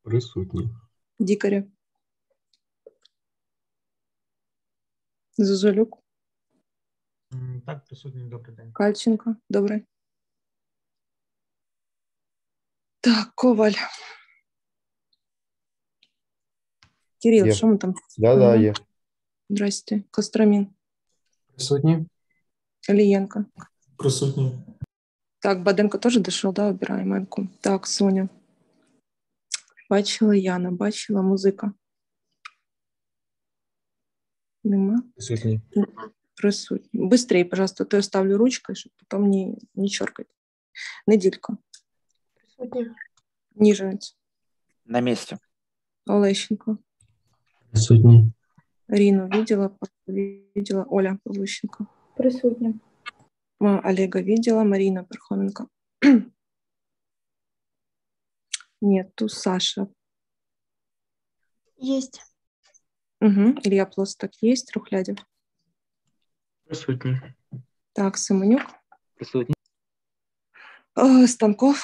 Присутній. Дікаря. Зозулюк. Так, присутній, добрий день. Кальченко. Добре. Так, Коваль. Кирил, Є. що ми там? Да, є. Здрасте. Костромін. Присутні. Лієнко. Присутній. Так, Баденко теж дійшов, да? Обираємо Енку. Так, Соня. Бачила Яна, бачила музика. Нема? Присутні. Присутні. Быстрее, пожалуйста, то я ставлю ручкой, щоб потім не чоркать. Неділька. Присутні. Ніжинець. На месте. Олещенко. Присутній. Рину видела. Оля Павлющенко. Присутні. Олега видела. Марина Пархоменко. Нету. Саша. Есть. Угу. Илья Плостак есть. Трухлядев. Присутні. Так, Семенюк. Присутні. Станков.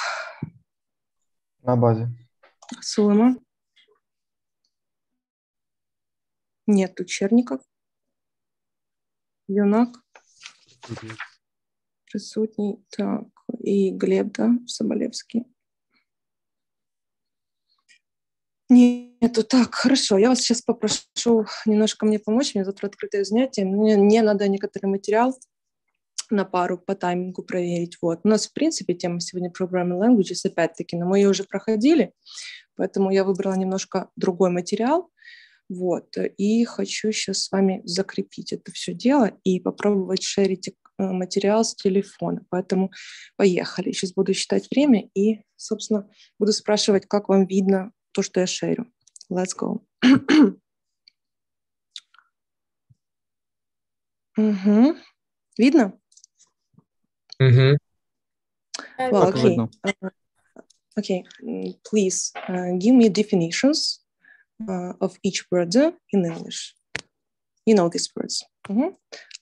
На базі. Сулема. Нету. Черников. Юнак. Присутній. Так, и Глеб, да, Соболевский. Нету. Так, хорошо. Я вас сейчас попрошу немножко мне помочь. У меня завтра открытое занятие. Мне надо некоторый материал на пару по таймингу проверить. Вот. У нас, в принципе, тема сегодня Programming Languages, опять-таки, но мы ее уже проходили, поэтому я выбрала немножко другой материал. Вот. И хочу сейчас с вами закрепить это все дело и попробовать шерить материал с телефона. Поэтому поехали. Сейчас буду считать время и, собственно, буду спрашивать, как вам видно то, что я шерю. Let's go. Угу. Видно? Угу. Well, Так, okay. видно. Okay. Please give me definitions of each word in English. You know these words.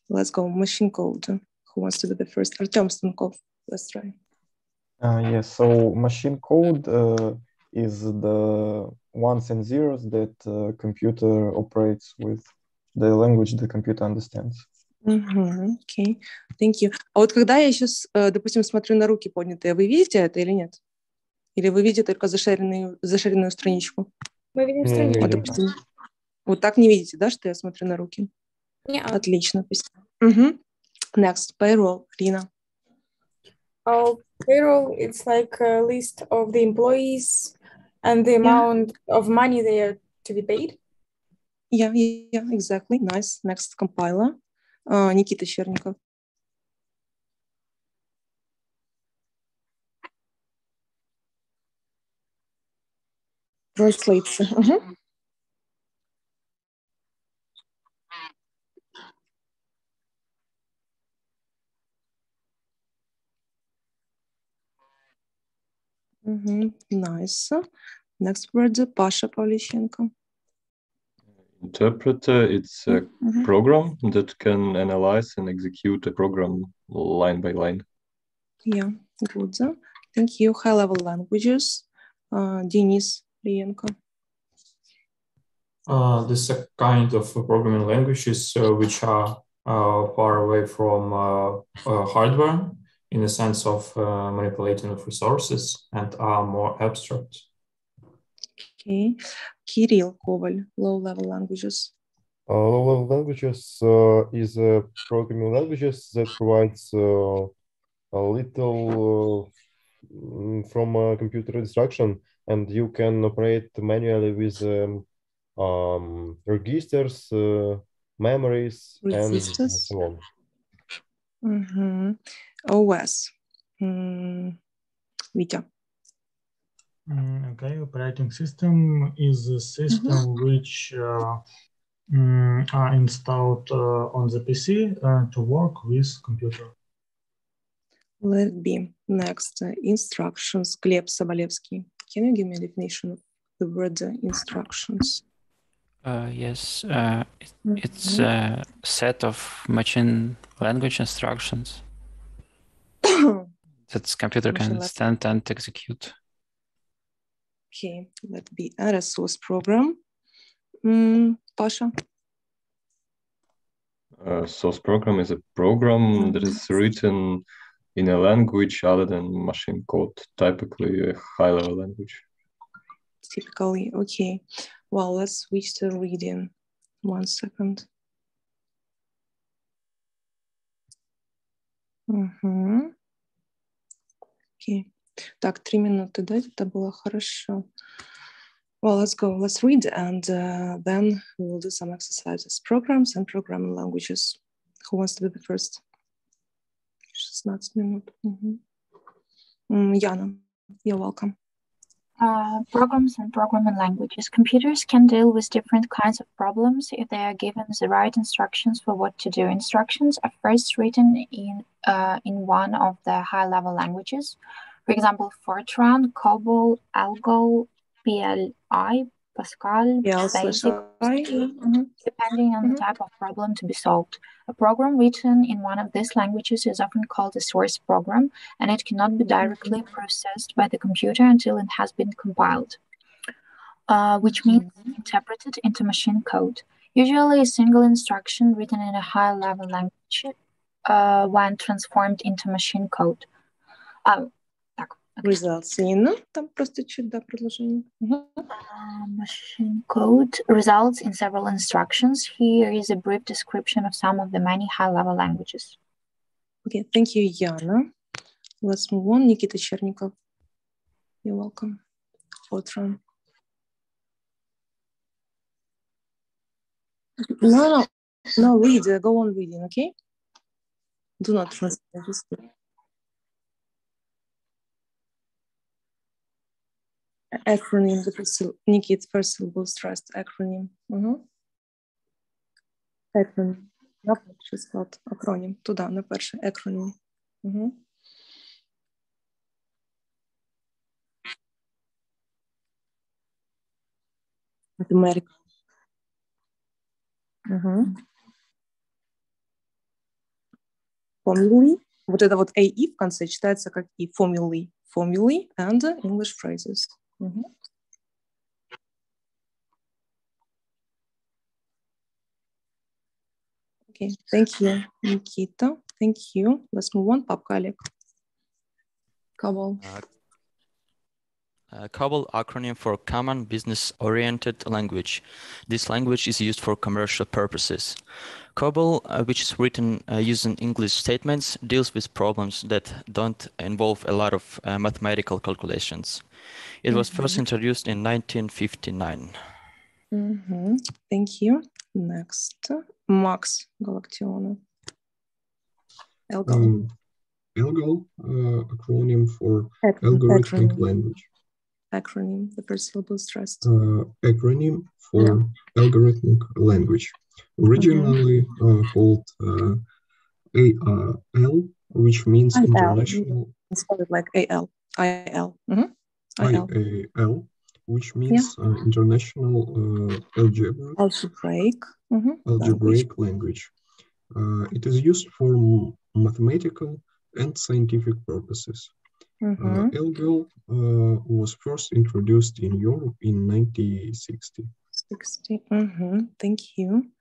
Let's go. Machine code. Who wants to be the first? Artem Stankov. Let's try. Yes, so machine code is the ones and zeros that computer operates with, the language the computer understands. Окей, thank you. А вот когда я сейчас, допустим, смотрю на руки поднятые, вы видите это или нет? Или вы видите только заширенную страничку? Мы видим Не, страничку. не Вот, допустим, вот так не видите, да, что я смотрю на руки? Не-а. Отлично. Next, payroll, Рина. Payroll, it's like a list of the employees and the amount of money they are to be paid. Yeah, exactly. Nice. Next, compiler. Никита Черников. Translates. Nice. Next word, Pasha Pavlichenko. Interpreter, it's a program that can analyze and execute a program line by line. Yeah, good. Thank you. High-level languages. Denis Lienko. This is a kind of programming languages which are far away from hardware in the sense of manipulating of resources and are more abstract. Okay. Kirill Koval, low-level languages. Low-level languages is programming languages that provides a little from computer instruction, and you can operate manually with registers, memories, and so on. OS. Витя. Okay, operating system is a system which are installed on the PC to work with computer. Let be. Next, instructions. Gleb Sobolevsky. Can you give me a definition of the word instructions? Yes, it's a set of machine language instructions that computer can understand and execute. Okay, let me add a source program. Pasha? Source program is a program that is written in a language other than machine code, typically a high-level language. Typically, okay. Well, let's switch to reading. 1 second. Окей. Так, 3 минуты дать, это было хорошо. Well, let's go. Let's read, and then we'll do some exercises. Programs and programming languages. Who wants to be the first? 16 минут. Yana, you're welcome. Programs and programming languages. Computers can deal with different kinds of problems if they are given the right instructions for what to do. Instructions are first written in one of the high-level languages. For example, Fortran, COBOL, Algol, PLI, Pascal, BASIC, depending on the type of problem to be solved. A program written in one of these languages is often called a source program, and it cannot be directly processed by the computer until it has been compiled, which means interpreted into machine code. Usually a single instruction written in a high-level language when transformed into machine code. Results in, там просто чуть, да, продолжение. Machine code results in several instructions. Here is a brief description of some of the many high-level languages. Okay, thank you, Yana. Let's move on. Nikita Chernikov. You're welcome. Fortran. No, read. Go on reading, okay? Do not translate. Just acronym, Nikit, first syllable stressed acronym. Acronym. На перший склад. Акронім. Туди, на перший. Acronym. Mathematical. Formulae. Вот это вот AE в конце читается как и. Formulae. Formulae and English phrases. Okay, thank you, Nikita. Thank you. Let's move on. Papka Oleg. COBOL. COBOL acronym for Common Business-Oriented Language. This language is used for commercial purposes. COBOL, which is written using English statements, deals with problems that don't involve a lot of mathematical calculations. It was first introduced in 1959. Thank you. Next, Max Galactione. Algol. Algol, acronym for Algorithmic Language. Acronym, the first syllable stressed. Acronym for Algorithmic Language. Originally called AL, which means International. Spell it like AL. IL. IAL, which means International Algebraic Language. It is used for mathematical and scientific purposes. Algol was first introduced in Europe in 1960. Thank you.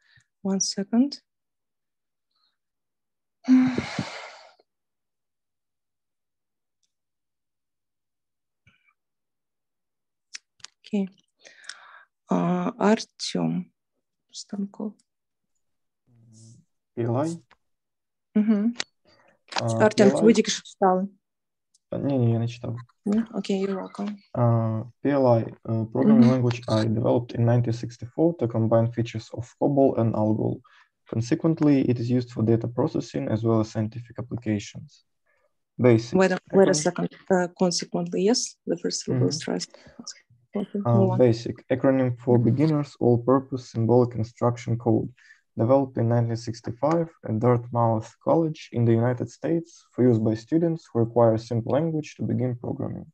1 second. Okay. Artyom Stankov. PLI? Артем, вы тільки що читали? Ні, я не читав. Okay, you're welcome. PLI, programming language I, developed in 1964 to combine features of COBOL and Algol. Consequently, it is used for data processing as well as scientific applications. Basic. Wait a second. Consequently, yes, the first syllable stressed. Basic, acronym for beginners, all-purpose symbolic instruction code. Developed in 1965 at Dartmouth College in the United States for use by students who require simple language to begin programming.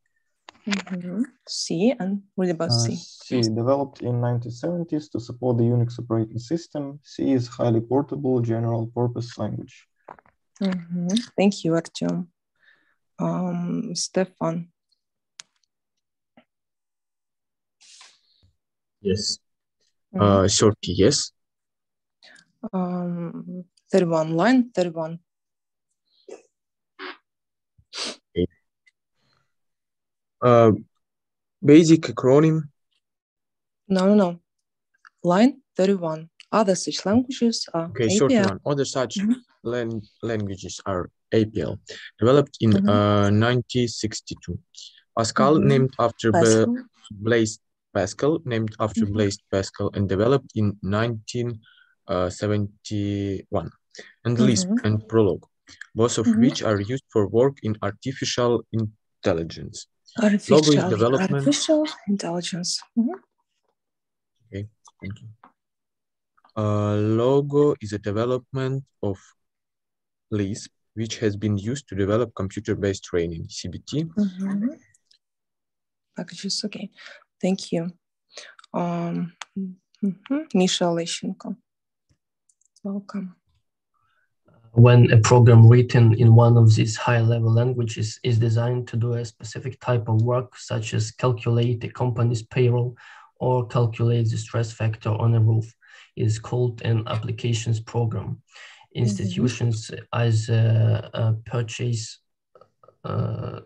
C, and what about C? C, developed in 1970s to support the Unix operating system. C is highly portable general-purpose language. Thank you, Artyom. Stefan. Yes. Mhm. 30, yes. 31, line 31. Okay. Basic acronym. No. Line 31. Other such languages are Okay, APL. 31. Other such languages are APL, developed in 1962. Pascal, named after Blaise Pascal, named after Blaise Pascal, and developed in 1971. And Lisp and Prolog, both of which are used for work in artificial intelligence. Logo is development. Artificial intelligence. Okay, thank you. Logo is a development of Lisp, which has been used to develop computer-based training, CBT. Packages, okay. Thank you. Misha Lещенко. Welcome. When a program written in one of these high-level languages is designed to do a specific type of work, such as calculate a company's payroll or calculate the stress factor on a roof, it is called an applications program. Institutions either purchase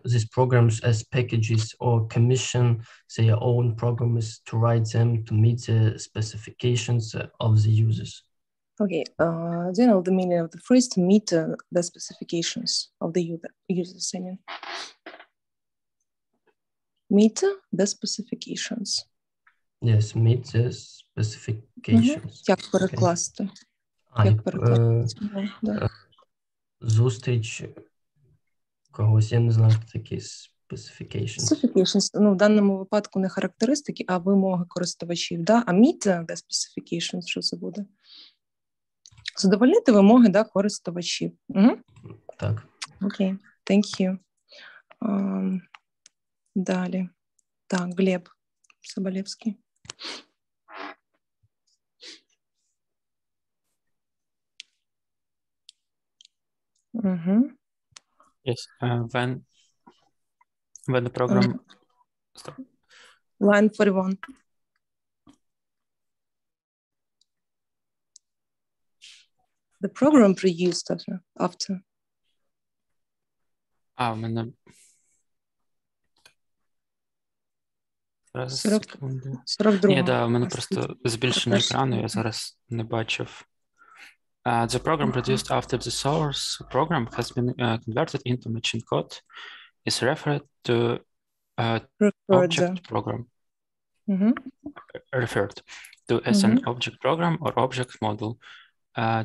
these programs as packages or commission their own programmers to write them to meet the specifications of the users. Okay, do you know the meaning of the phrase to meet the specifications of the users? I mean, meet the specifications. Yes, meet the specifications. Як перекласти? Зустріч когось, я не знаю, хто такі specifications. Specifications, ну, в даному випадку не характеристики, а вимоги користувачів, да? А meet the specifications, що це буде? Задовольнити вимоги, да, користувачів. Так. Окей, thank you. Далі. Так, Глеб Соболевский. Yes, when the program... Line 41. The program produced after. У мене... 42. Ні, да, у мене просто збільшення екрану, я зараз не бачив. The program produced after the source program has been converted into machine code is referred to object program. Referred to as an object program or object model.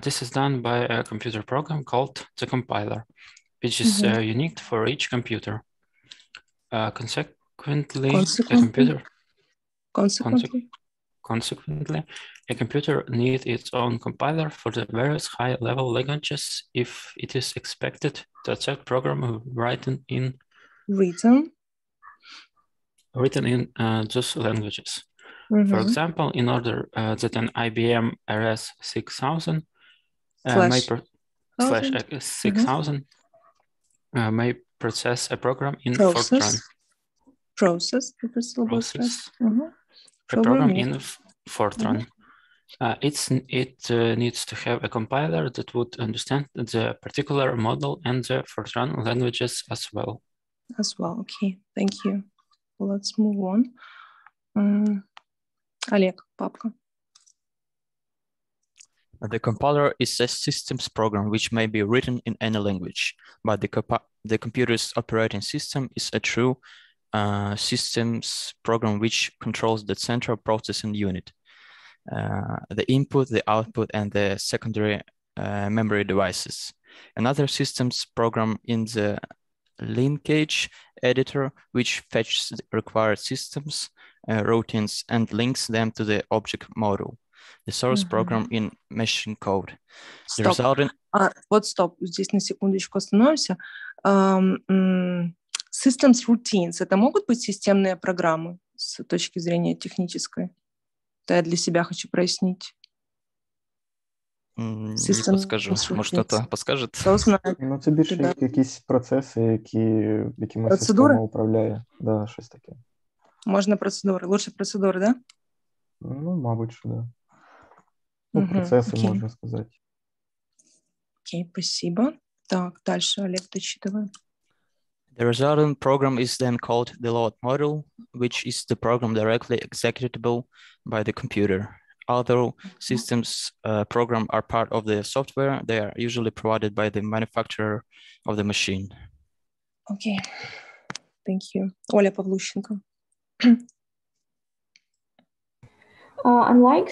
This is done by a computer program called the compiler, which is unique for each computer. Consequently, a computer needs its own compiler for the various high-level languages if it is expected to accept program written in those languages. For example, in order that an IBM RS 6000 may process a program in Fortran. A program in Fortran. It needs to have a compiler that would understand the particular model and the Fortran languages as well. Okay, thank you. Let's move on. Олег, папка. The compiler is a systems program which may be written in any language, but the computer's operating system is a true systems program which controls the central processing unit, the input, the output, and the secondary memory devices. Another systems program in the linkage editor, which fetches the required systems, routines, and links them to the object model. The source program in machine code. The resulting... Вот стоп, здесь на секундочку остановимся. Systems routines, это могут быть системные программы с точки зрения технической? Это я для себя хочу прояснить. Не подскажу. Может, кто-то подскажет? Ну, це більше якісь процеси, якими система управляє. Да, щось таке. Можна процедури. Лучше процедури, да? Ну, мабуть, що да. Ну, процессы, окей. можно сказать. Окей, спасибо. Так, дальше, Олег, дочитывай. The resultant program is then called the load module, which is the program directly executable by the computer. Although systems program are part of the software, they are usually provided by the manufacturer of the machine. Окей, thank you. Оля Павлущенко. Unlike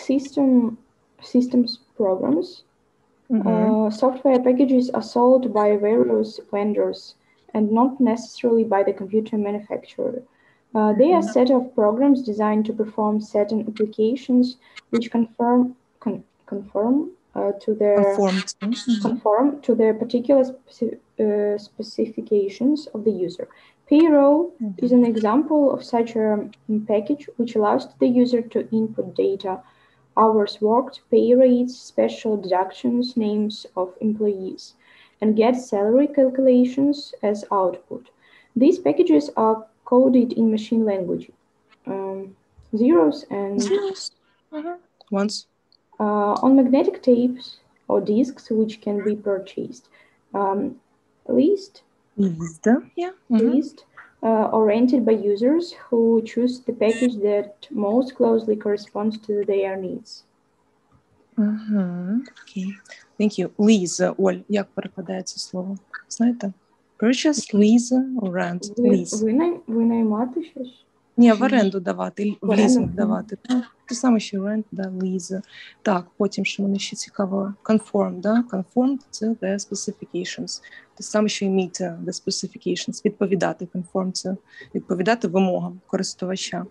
systems programs, software packages are sold by various vendors and not necessarily by the computer manufacturer. They are a set of programs designed to perform certain applications which conform to their particular specifications of the user. Payroll is an example of such a package which allows the user to input data, hours worked, pay rates, special deductions, names of employees, and get salary calculations as output. These packages are coded in machine language. Zeros and ones on magnetic tapes or disks, which can be purchased. Leased or rented by users who choose the package that most closely corresponds to their needs. Окей. Thank you. Lease, Оль, як перекладається слово? Знаєте? Purchase, lease, or rent. Lease. Винаймати щось? Ні, в оренду давати, в лізинг давати. Те саме, що rent, да, lease. Так, потім, що мене ще цікаво, conform, да? Conform to the specifications. Те саме, що і meet the specifications. Відповідати, conform це відповідати вимогам користувача.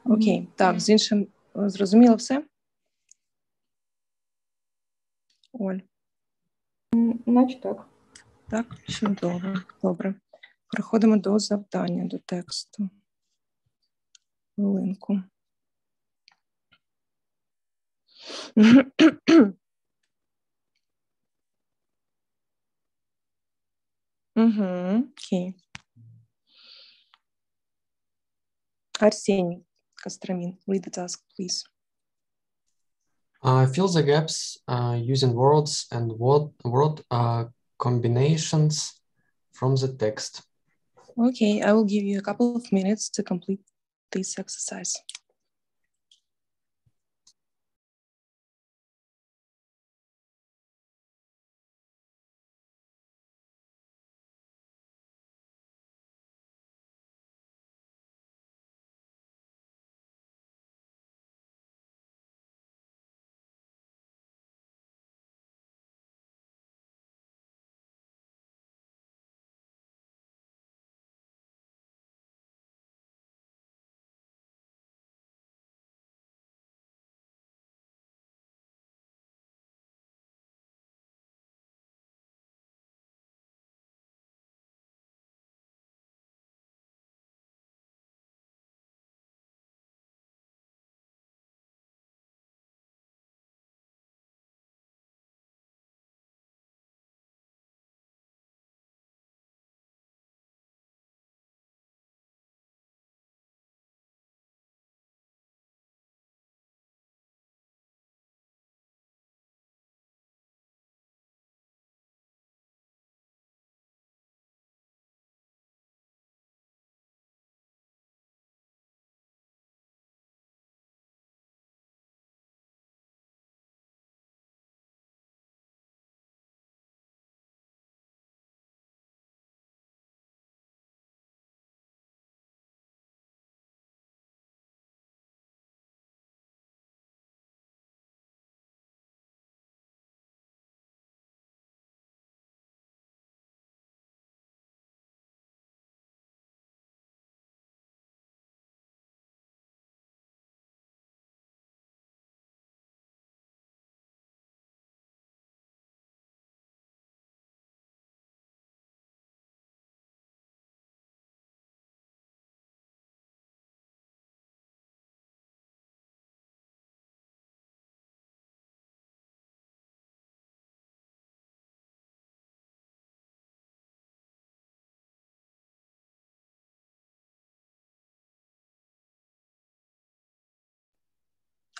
Окей, так, з іншим зрозуміло все? Оль. Наче так. Так, чудово. Добре. Переходимо до завдання, до тексту. Хвилинку. Окей. Арсений Костромин, read the task, please. Fill the gaps using words and word combinations from the text. Okay, I will give you a couple of minutes to complete this exercise.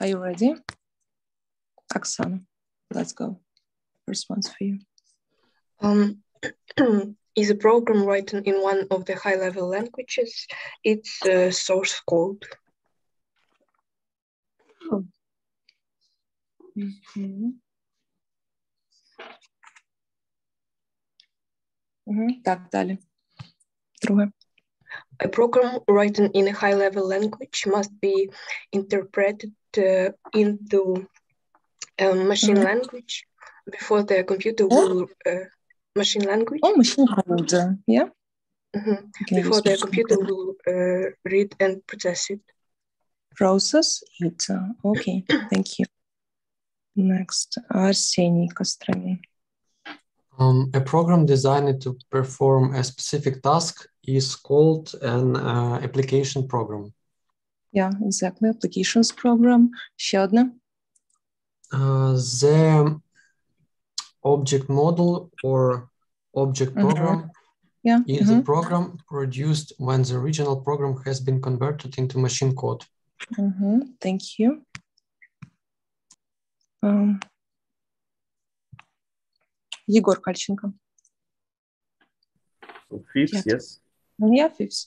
Are you ready? Oksana, let's go. First one's for you. Is a program written in one of the high-level languages? It's source code. Oh. Mm-hmm. Так, далее. Другое. A program written in a high-level language must be interpreted into machine language before the computer will machine language. Oh, machine code, yeah. Before the computer will read and process it. Process it. Okay, thank you. Next, Arsenij Kostromин. A program designed to perform a specific task is called an application program. Yeah, exactly. Applications program. Ще одне. The object model or object program is a program produced when the original program has been converted into machine code. Thank you. Егор Кальченко. So fifth, yes. Yeah, fifth.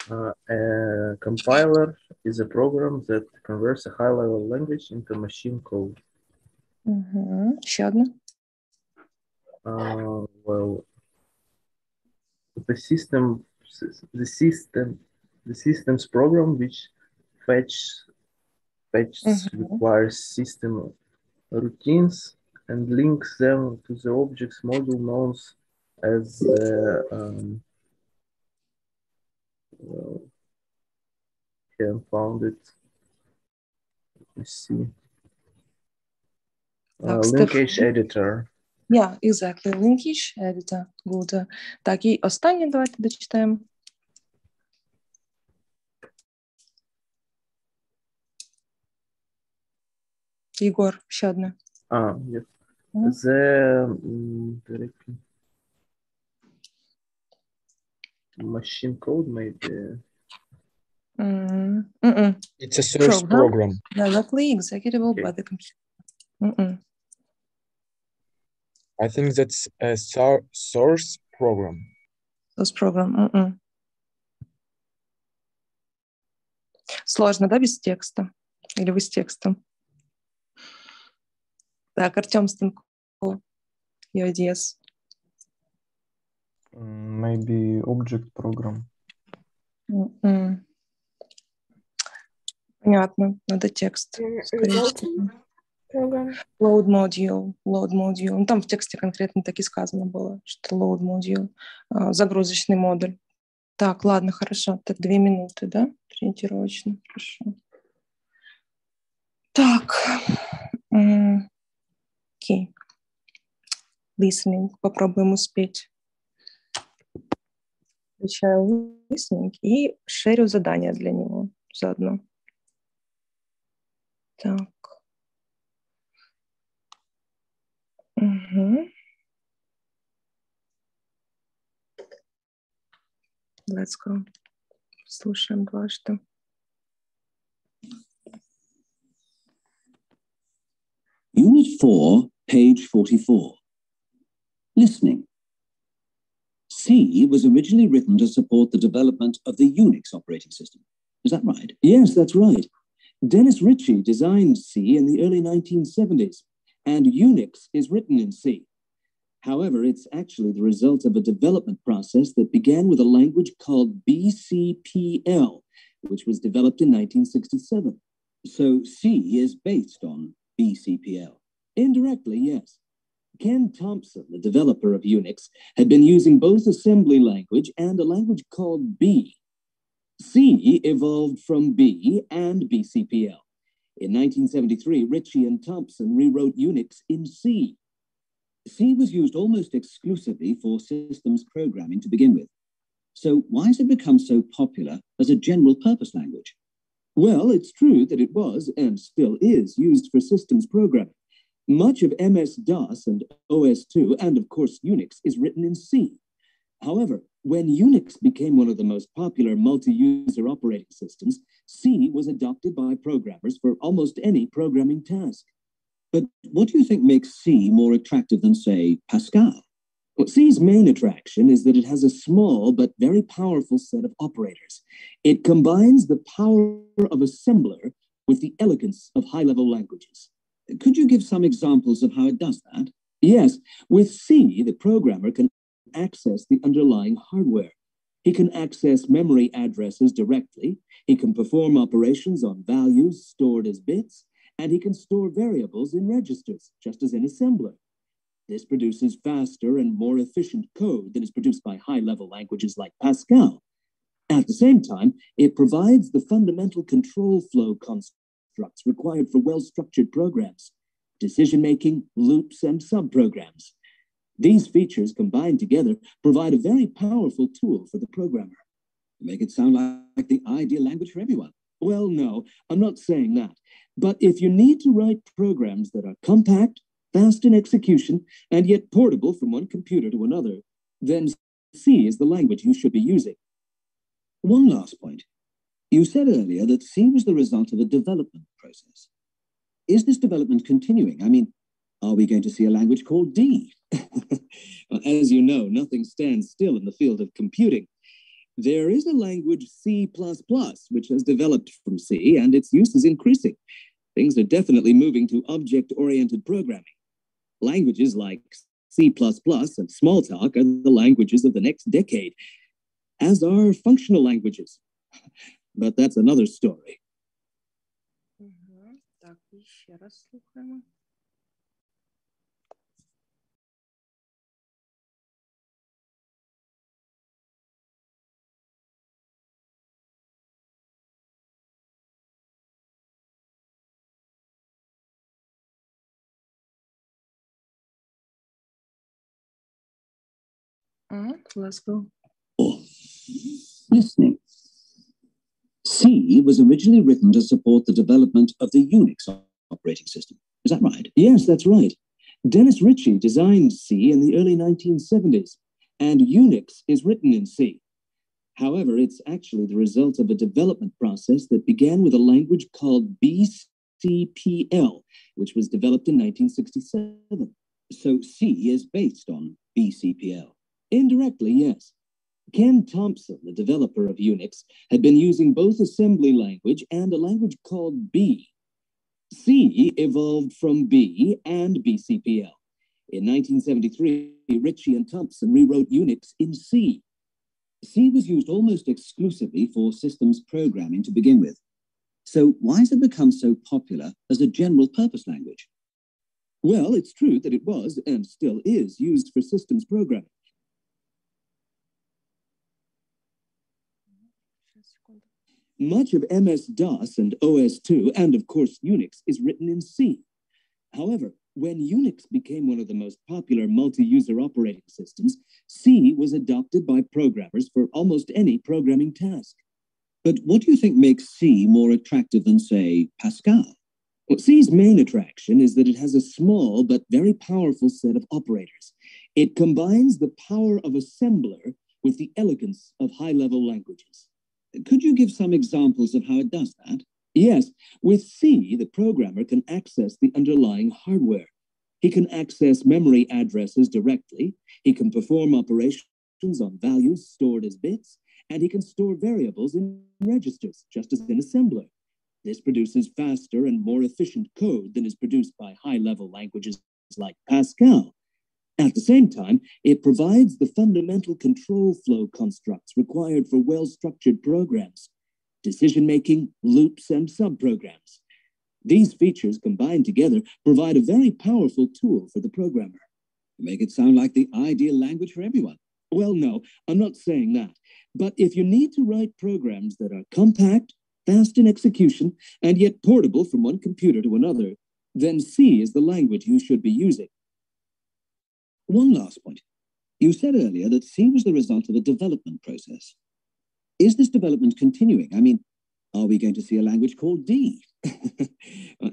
A compiler is a program that converts a high-level language into machine code. Ще одне. Well, the system's program which fetches requires system routines and links them to the objects module known as well, can't found it. Let's see. Linkage editor. Yeah, exactly. Linkage editor. Good. Так, і останнє давайте дочитаємо. Єгор, ще одне. Yes. The machine code maybe. It's a source program. Directly executable by the computer. I think that's a source program. Source program. Сложно, да, без текста? Или вы с текстом? Так, Артем Станков. Your ideas. Maybe object program. Понятно, надо текст. Load module. Ну, там в тексте конкретно так и сказано было, что load module, загрузочный модуль. Так, ладно, хорошо. Так, 2 минуты, да? Ориентировочно. Хорошо. Так. Окей. Listening. Попробуем успеть. Включаю listening и шерю задание для него заодно. Так. Let's go. Слушаем дважды. Unit 4, page 44. Listening. C was originally written to support the development of the Unix operating system. Is that right? Yes, that's right. Dennis Ritchie designed C in the early 1970s, and Unix is written in C. However, it's actually the result of a development process that began with a language called BCPL, which was developed in 1967. So C is based on BCPL. Indirectly, yes. Ken Thompson, the developer of Unix, had been using both assembly language and a language called B. C evolved from B and BCPL. In 1973, Ritchie and Thompson rewrote Unix in C. C was used almost exclusively for systems programming to begin with. So why has it become so popular as a general-purpose language? Well, it's true that it was, and still is, used for systems programming. Much of MS-DOS and OS/2, and of course Unix, is written in C. However, when Unix became one of the most popular multi-user operating systems, C was adopted by programmers for almost any programming task. But what do you think makes C more attractive than, say, Pascal? Well, C's main attraction is that it has a small but very powerful set of operators. It combines the power of assembler with the elegance of high-level languages. Could you give some examples of how it does that? Yes, with C, the programmer can access the underlying hardware. He can access memory addresses directly, he can perform operations on values stored as bits, and he can store variables in registers, just as in assembler. This produces faster and more efficient code than is produced by high-level languages like Pascal. At the same time, it provides the fundamental control flow constructs required for well-structured programs, decision-making, loops, and subprograms. These features combined together provide a very powerful tool for the programmer. Make it sound like the ideal language for everyone. Well, no, I'm not saying that. But if you need to write programs that are compact, fast in execution, and yet portable from one computer to another, then C is the language you should be using. One last point. You said earlier that C was the result of a development process. Is this development continuing? I mean, are we going to see a language called D? As you know, nothing stands still in the field of computing. There is a language C++, which has developed from C, and its use is increasing. Things are definitely moving to object-oriented programming. Languages like C++ and Smalltalk are the languages of the next decade, as are functional languages. But that's another story. Так, ще раз слухаємо. Let's go. Listening. C was originally written to support the development of the Unix operating system. Is that right? Yes, that's right. Dennis Ritchie designed C in the early 1970s, and Unix is written in C. However, it's actually the result of a development process that began with a language called BCPL, which was developed in 1967. So C is based on BCPL. Indirectly, yes. Ken Thompson, the developer of Unix, had been using both assembly language and a language called B. C evolved from B and BCPL. In 1973, Ritchie and Thompson rewrote Unix in C. C was used almost exclusively for systems programming to begin with. So why has it become so popular as a general-purpose language? Well, it's true that it was, and still is, used for systems programming. Much of MS-DOS and OS/2, and of course Unix, is written in C. However, when Unix became one of the most popular multi-user operating systems, C was adopted by programmers for almost any programming task. But what do you think makes C more attractive than, say, Pascal? Well, C's main attraction is that it has a small but very powerful set of operators. It combines the power of assembler with the elegance of high-level languages. Could you give some examples of how it does that? Yes, with C, the programmer can access the underlying hardware. He can access memory addresses directly, he can perform operations on values stored as bits, and he can store variables in registers, just as in assembler. This produces faster and more efficient code than is produced by high-level languages like Pascal. At the same time, it provides the fundamental control flow constructs required for well-structured programs, decision-making, loops, and subprograms. These features combined together provide a very powerful tool for the programmer. Make it sound like the ideal language for everyone. Well, no, I'm not saying that. But if you need to write programs that are compact, fast in execution, and yet portable from one computer to another, then C is the language you should be using. One last point. You said earlier that C was the result of a development process. Is this development continuing? I mean, are we going to see a language called D?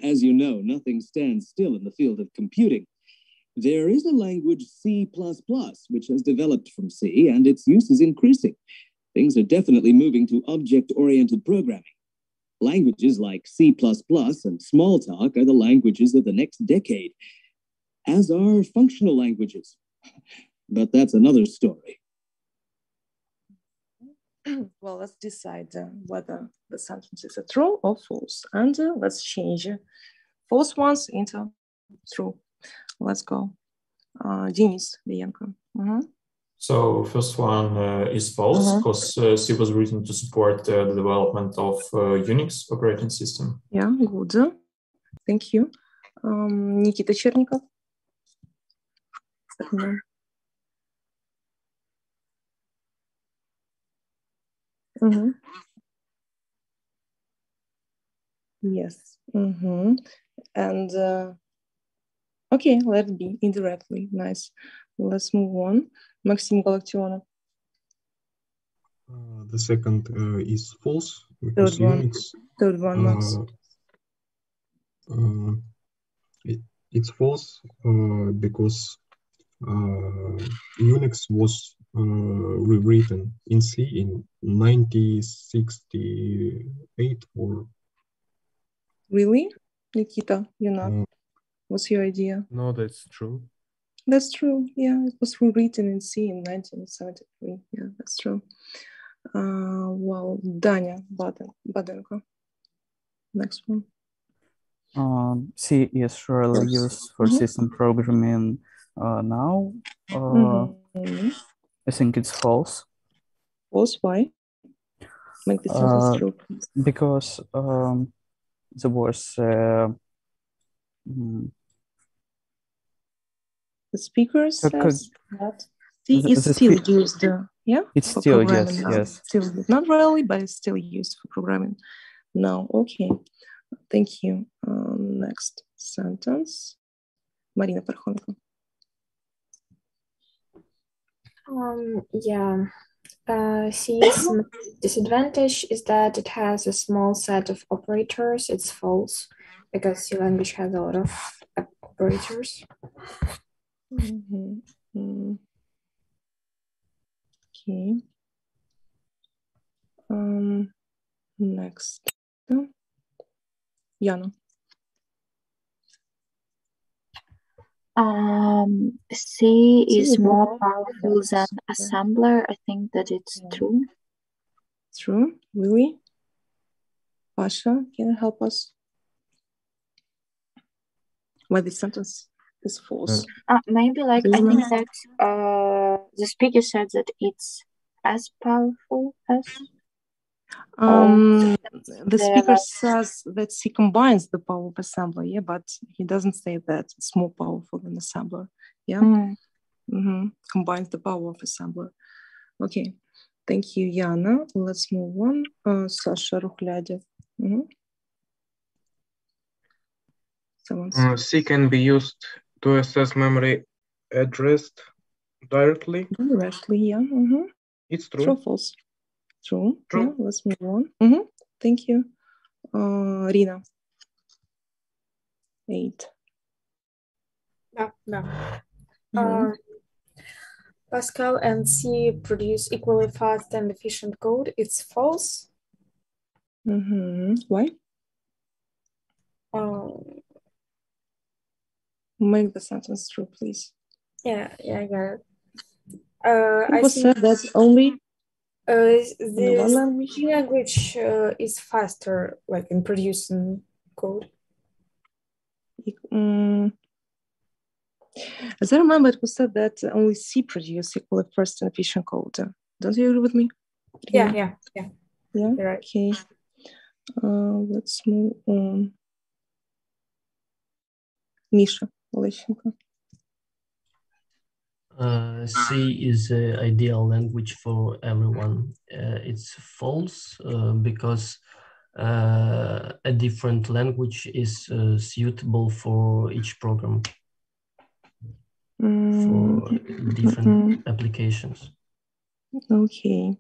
As you know, nothing stands still in the field of computing. There is a language C++, which has developed from C, and its use is increasing. Things are definitely moving to object-oriented programming. Languages like C++ and Smalltalk are the languages of the next decade, as are functional languages. But that's another story. Well, let's decide whether the sentence is a true or false. And let's change false ones into true. Let's go. Denis Lienko. So first one is false because C was written to support the development of Unix operating system. Yeah, good. Thank you. Nikita Черников. Yes. And okay, let it be indirectly. Nice. Let's move on. Maxim Galaktionov. The second is false because Unix. Third one, Max. It's false because Unix was rewritten in C in 1968 or. Really? Nikita, you're not. What's your idea? No, that's true. That's true. Yeah, it was rewritten in C in 1973. Yeah, that's true. Well, Danya Badenko. Next one. C is rarely used for system programming now. I think it's false. False? Why? Make the sentence true. Because there was the speaker says that C is still used. Yeah, it's still yes. Still not really, but it's still used for programming. No, okay. Thank you. Next sentence. Marina Parkhonova. C's disadvantage is that it has a small set of operators. It's false because C language has a lot of operators. Okay. Next. Yana. C is more powerful than assembler. I think that it's true. True? Really? Pasha, can you help us? Why this sentence is false? Maybe like I think that the speaker said that it's as powerful as. The speaker says that C combines the power of assembler, yeah, but he doesn't say that it's more powerful than assembler, yeah. Combines the power of assembler. Okay, thank you, Yana. Let's move on. Sasha Rukhlyadov. C can be used to access memory addressed directly. Directly, yeah. It's true. True or false? True. Yeah, let's move on. Thank you. Rina. 8. No. Pascal and C produce equally fast and efficient code. It's false. Why? Make the sentence true, please. Yeah, I got it. I said that only the language is faster, like in producing code. As I remember, it was said that only C produces equally fast and efficient code. Don't you agree with me? Yeah. You're right. Okay. Let's move on. Misha Oleshenko. C is an ideal language for everyone. It's false because a different language is suitable for each program, for different applications. Okay.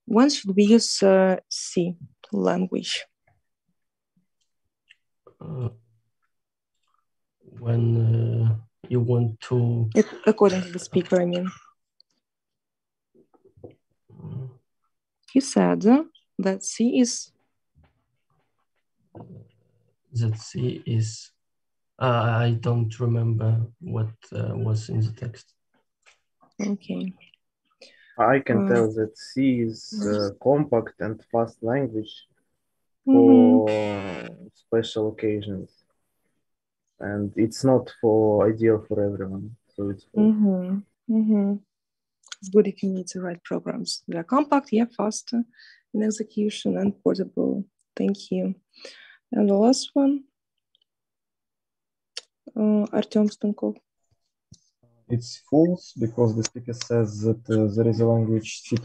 When should we use C language? when you want to... According to the speaker, I mean. He said that C is... That C is... I don't remember what was in the text. Okay. I can tell that C is compact and fast language for special occasions. And it's not ideal for everyone. So it's It's good if you need to write programs. They are compact, fast in execution and portable. Thank you. And the last one, Artem Stankov. It's false because the speaker says that there is a language C++,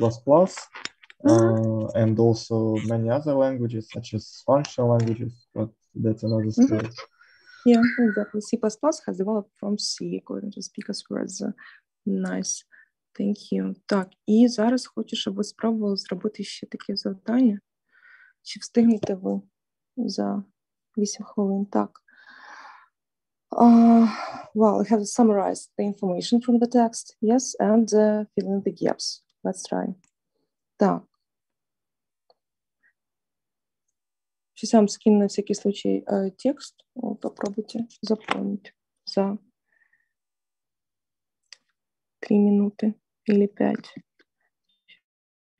and also many other languages such as functional languages, but that's another story. Yeah, exactly. C++ has developed from C, according to speaker's words. Nice. Thank you. Так, і зараз хочу, щоб ви спробували зробити ще таке завдання. Чи встигнете ви за 8 хвилин? Так. Well, I have summarized the information from the text, yes, and fill in the gaps. Let's try. Так. Сейчас я вам скину на всякий случай текст. Попробуйте запомнить за 3 минуты или 5.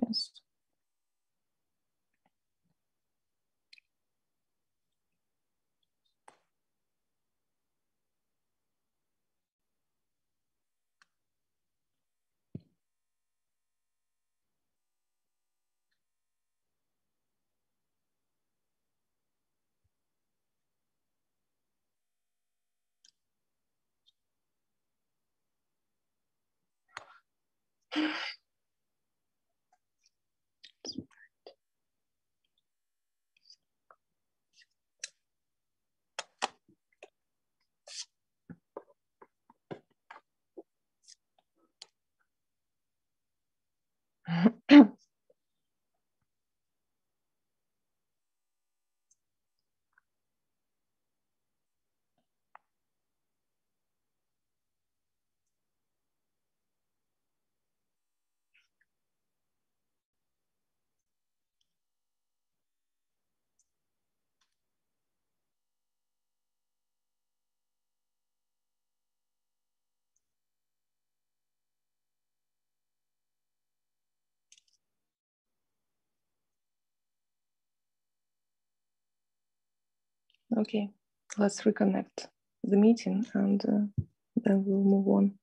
Yes. Okay, let's reconnect the meeting and then we'll move on.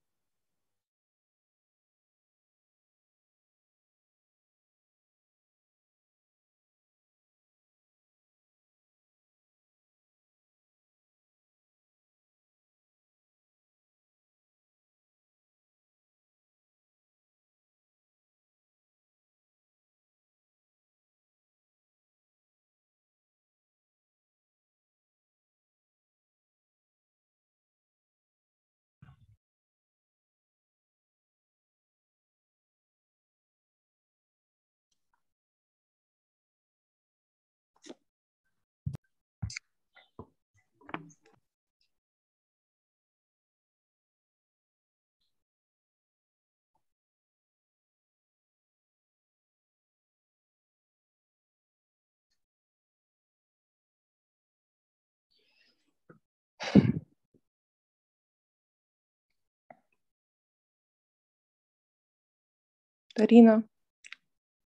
Тарина,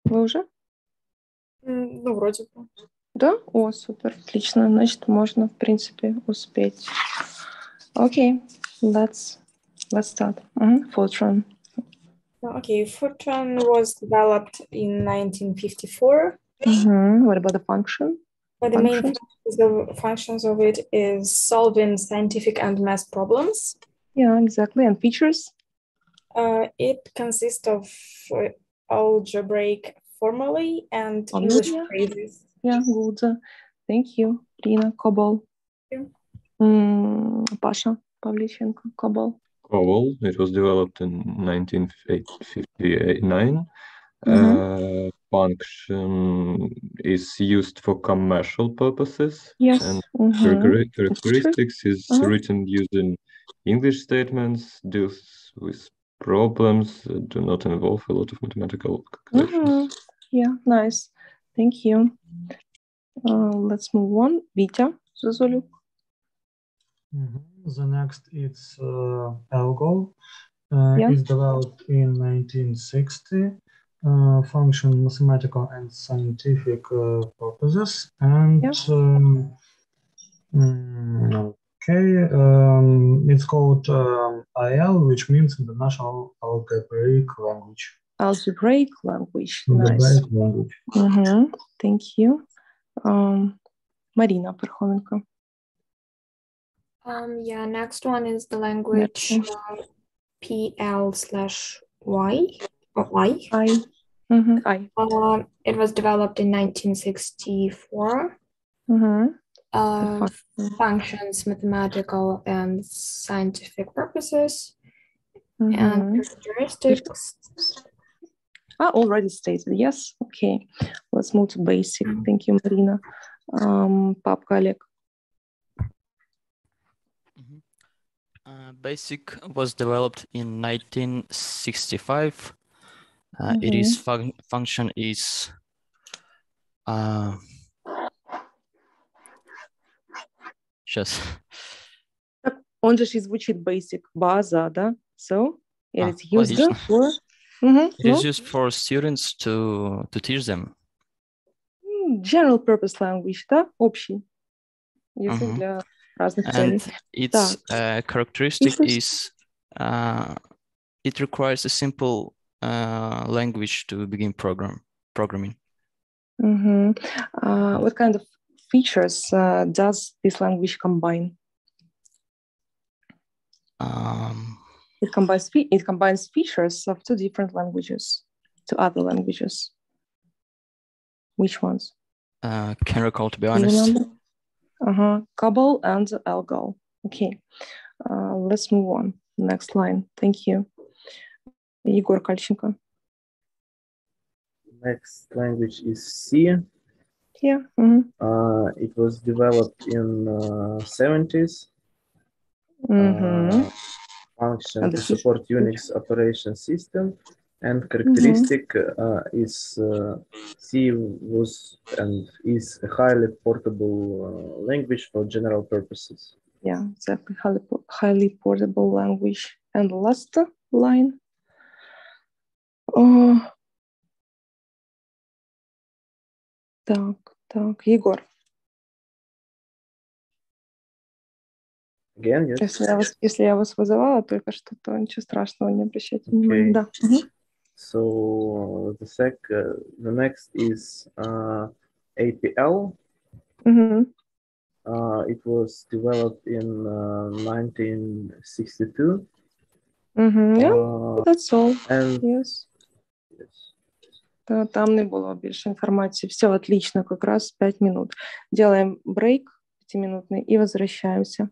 вы уже? Ну, вроде бы. Да? О, супер, отлично. Значит, можно, в принципе, успеть. Okay, let's start. Fortran. Okay, Fortran was developed in 1954. What about the function? But the main functions of it is solving scientific and math problems. Yeah, exactly. And features? It consists of algebraic formulae and English phrases. Yeah, good. Thank you, Rina. COBOL. Thank you. Pasha Pavlichenko, COBOL. COBOL, it was developed in 1959 function is used for commercial purposes. Yes. And The characteristics is written using English statements, deals with problems that do not involve a lot of mathematical calculations. Yeah, nice. Thank you. Let's move on. Vita Zazuluk. The next is Algol. Yeah. It's developed in 1960. Function mathematical and scientific purposes. And it's called IL, which means International Algebraic Language. Algebraic language. Algebraic Nice. language. Thank you. Marina Parkhonenko. Yeah, next one is the language PL/Y or I. It was developed in 1964. Functions mathematical and scientific purposes and characteristics. Already stated. Yes. Okay. Let's move to basic. Thank you, Marina. Papka Oleg. Basic was developed in 1965. It is function is сейчас. Он же звучит basic, база, да? So it is used Логично. for. It is used for students to teach them. General purpose language, да? Общий язык для разных целей. And its characteristic is it requires a simple language to begin programming. What kind of features does this language combine? It combines features of two different languages to other languages. Which ones? Can recall, to be honest. Cabal and Algol. Okay. Let's move on. Next line. Thank you. Igor Kalchenko. Next language is C. Yeah. It was developed in 70s. Function to support Unix operation system, and characteristic is C was and is a highly portable language for general purposes. Yeah, exactly. Highly portable language. And last line. Так, Егор. Again, yes. Если я вас вызывала только что, то ничего страшного, не обращайте внимания. Да. So the next is APL. It was developed in 1962. Yeah, that's all. And yes. Там не було більше інформації. Все отлично, как раз 5 минут. Делаем брейк 5-минутный и возвращаемся.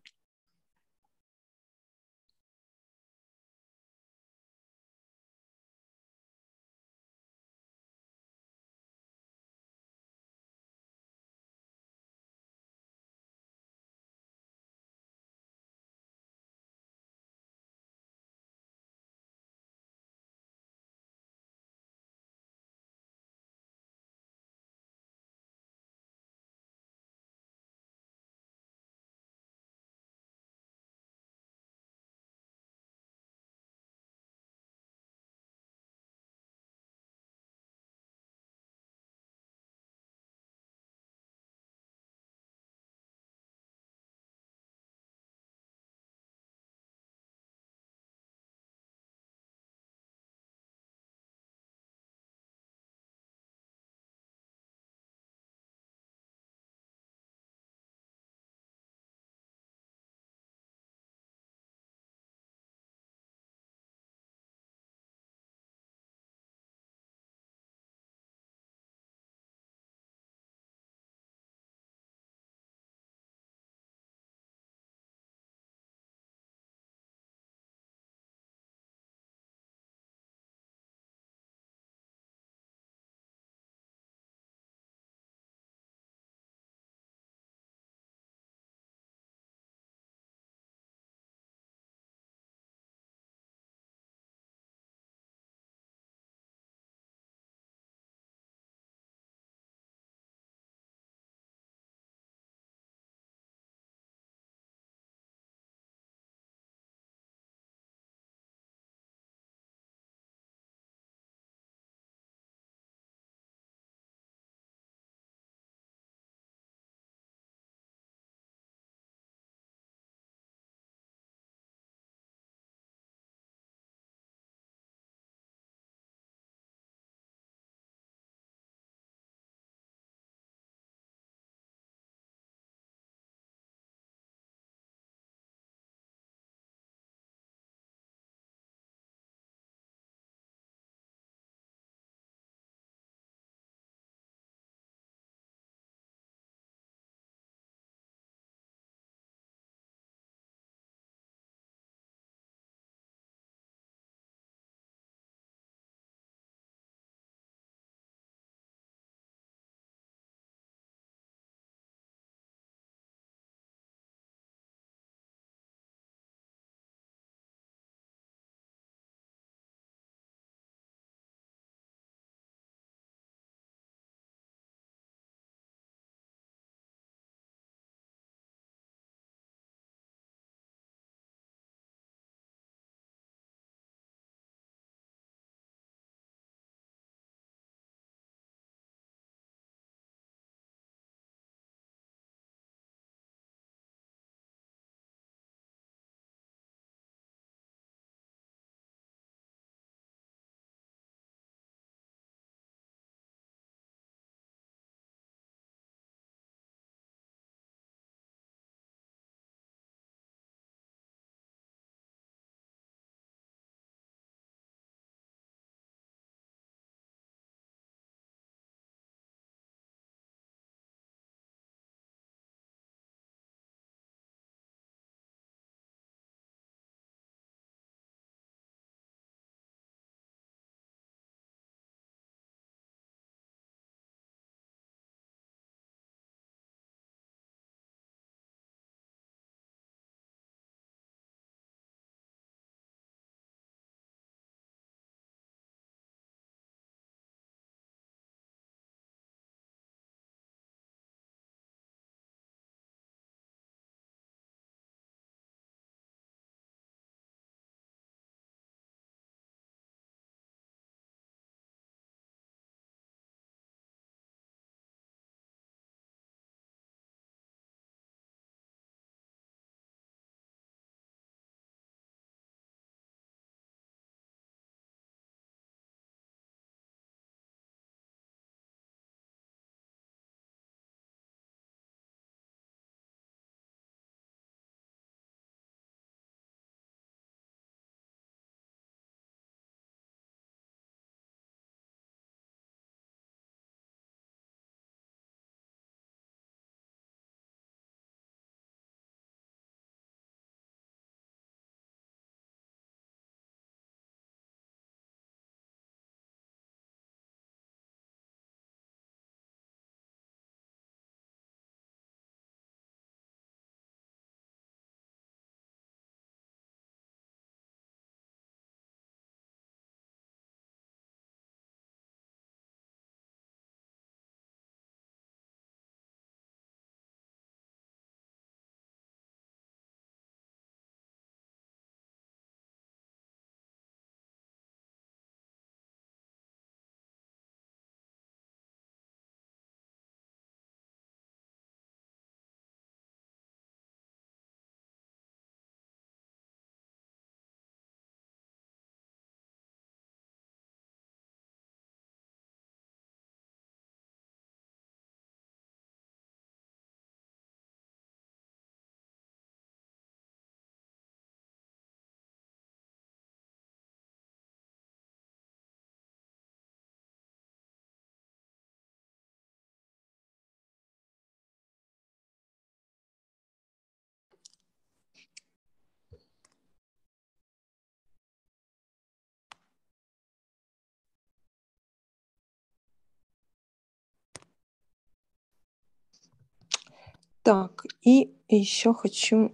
Так, и еще хочу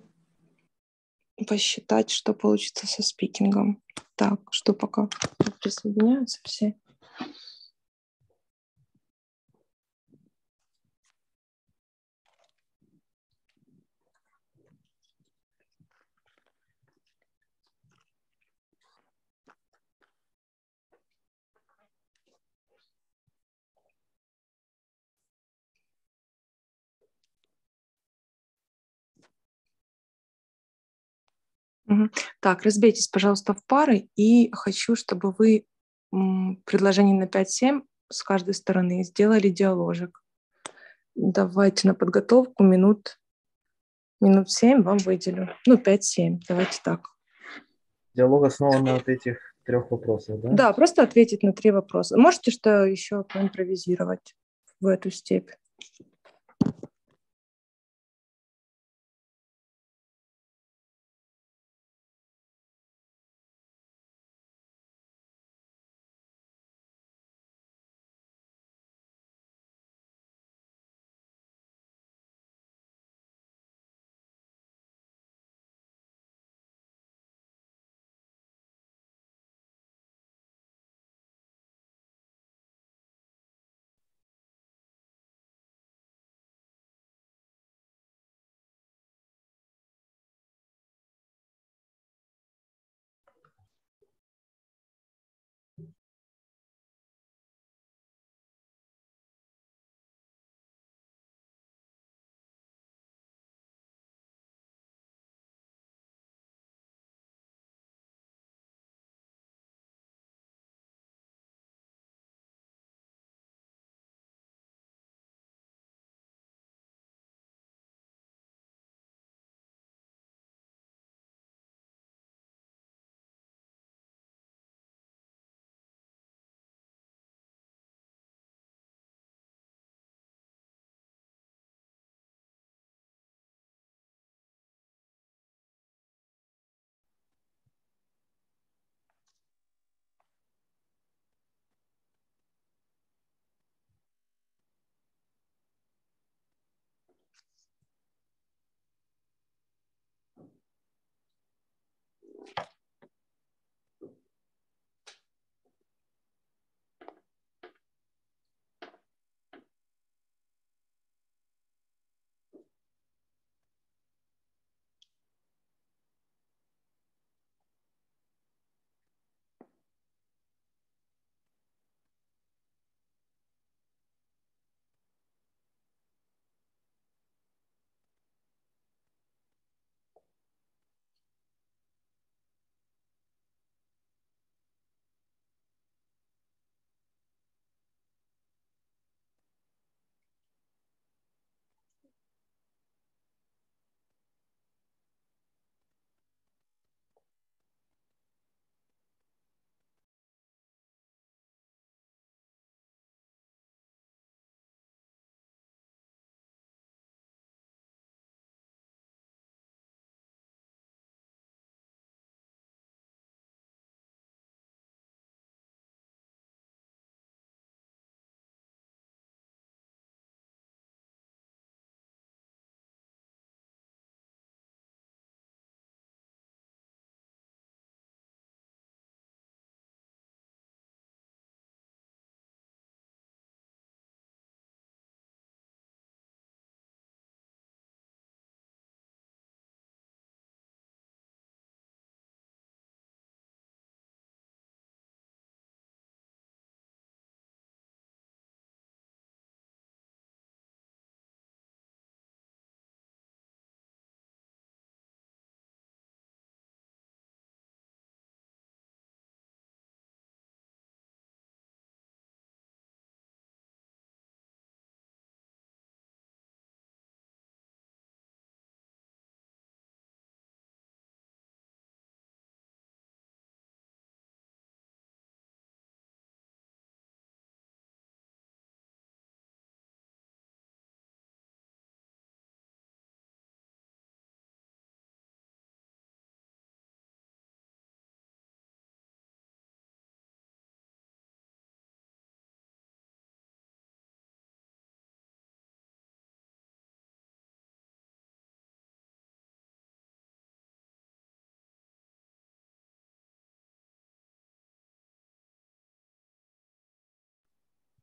посчитать, что получится со спикингом. Так, что пока присоединяются все. Так, разбейтесь, пожалуйста, в пары, и хочу, чтобы вы предложений на 5-7 с каждой стороны сделали диаложик. Давайте на подготовку минут 7 вам выделю. Ну, 5-7, давайте так. Диалог основан на вот этих 3 вопросах, да? Да, просто ответить на 3 вопроса. Можете что еще поимпровизировать в эту степь?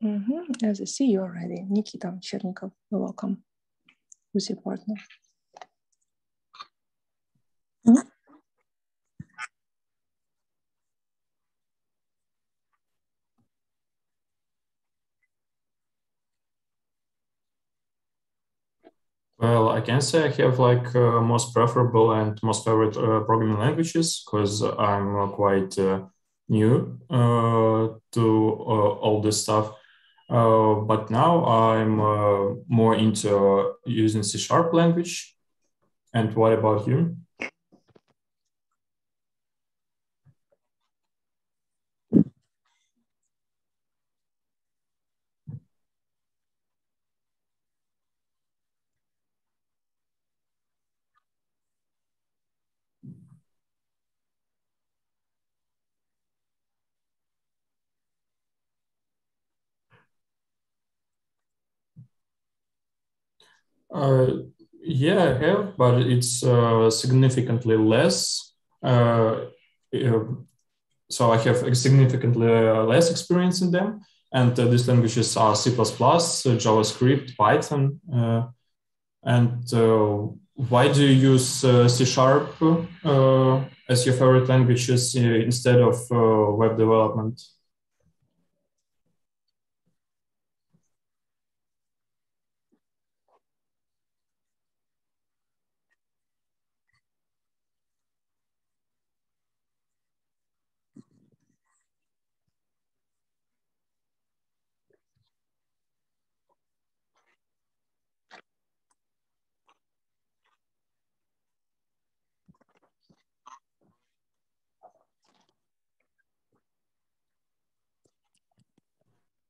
As I see you already. Nikita Chernikov, you're welcome. Who's your partner? Well, I can say I have like most preferable and most favorite programming languages because I'm quite new to all this stuff. But now I'm more into using C# language. And what about you? Yeah, I have, but it's significantly less. So I have significantly less experience in them. And these languages are C++, JavaScript, Python. And why do you use C# as your favorite languages instead of web development?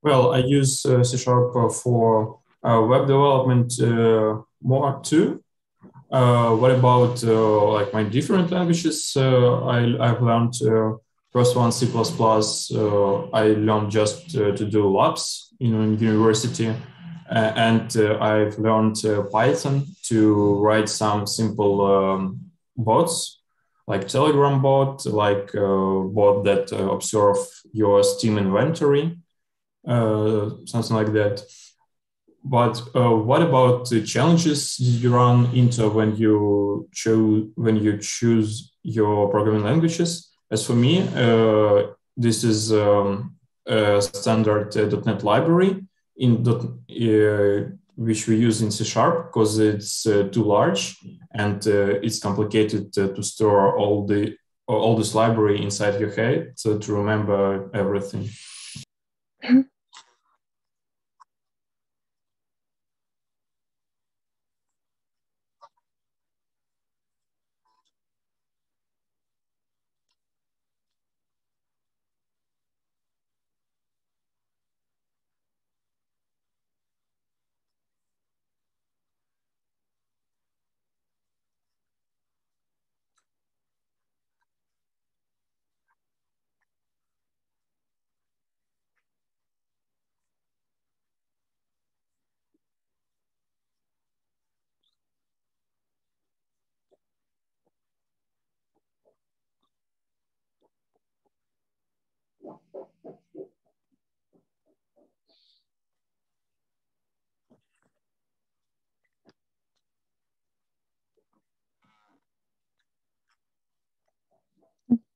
Well, I use C# for web development more too. What about like my different languages? I've learned first one C++. I learned just to do labs in university, and I've learned Python to write some simple bots, like Telegram bot, like bot that observe your Steam inventory, something like that. But what about the challenges you run into when you choose your programming languages? As for me, this is a standard .NET library which we use in C# because it's too large and it's complicated to store all this library inside your head to remember everything.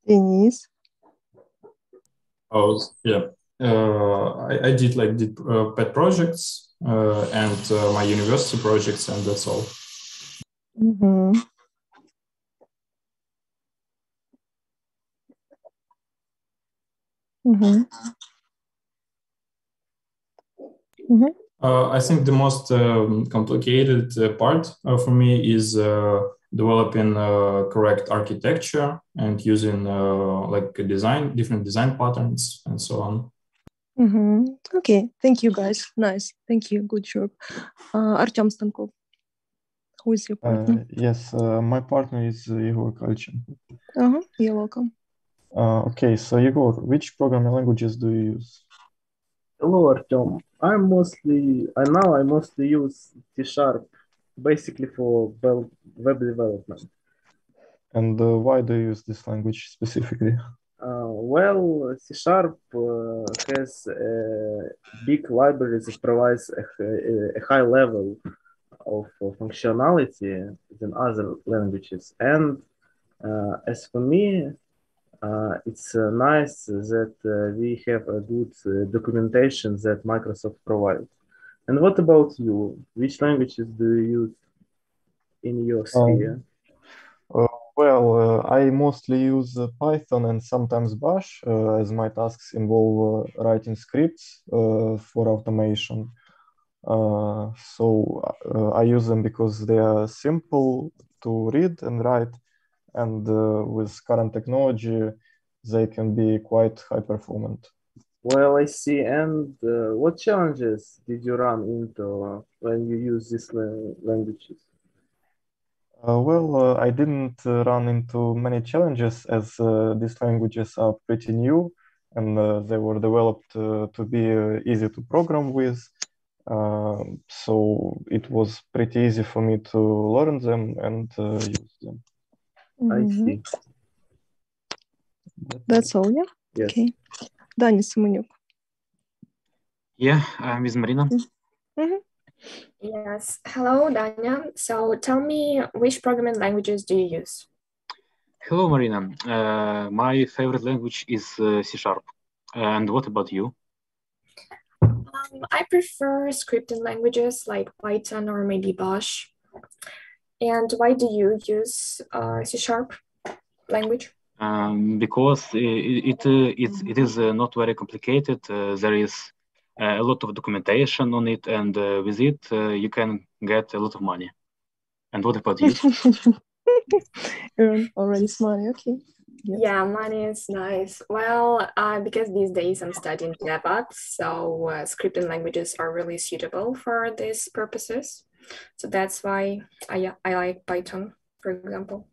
Denise. Oh, yeah. I did pet projects and my university projects, and that's all. I think the most complicated part for me is developing correct architecture and using different design patterns and so on. Okay, thank you guys. Nice, thank you. Good job. Artem Stankov, who is your partner? Yes, my partner is Igor Kalchin. You're welcome. Okay, so Igor, which programming languages do you use? Hello, Artem. I mostly use C# basically for web development. And why do you use this language specifically? Well, C# has big libraries that provides a high level of functionality than other languages. And as for me, it's nice that we have a good documentation that Microsoft provides. And what about you? Which languages do you use in your sphere? Well, I mostly use Python and sometimes Bash, as my tasks involve writing scripts for automation. So I use them because they are simple to read and write, and with current technology, they can be quite high performant. Well, I see. And what challenges did you run into when you use these languages? Well, I didn't run into many challenges as these languages are pretty new and they were developed to be easy to program with. So it was pretty easy for me to learn them and use them. I see. That's all, yeah? Yes. Okay. Dani Simoniuk. Yeah, I'm with Marina. Yes. Hello, Danya. So tell me, which programming languages do you use? Hello, Marina. My favorite language is C#. And what about you? I prefer scripting languages like Python or maybe Bash. And why do you use C# language? Because it is not very complicated. There is a lot of documentation on it, and with it you can get a lot of money. And what about you? Earn already some money, okay. Yes. Yeah, money is nice. Well, because these days I'm studying DevOps, so scripting languages are really suitable for these purposes. So that's why I like Python, for example.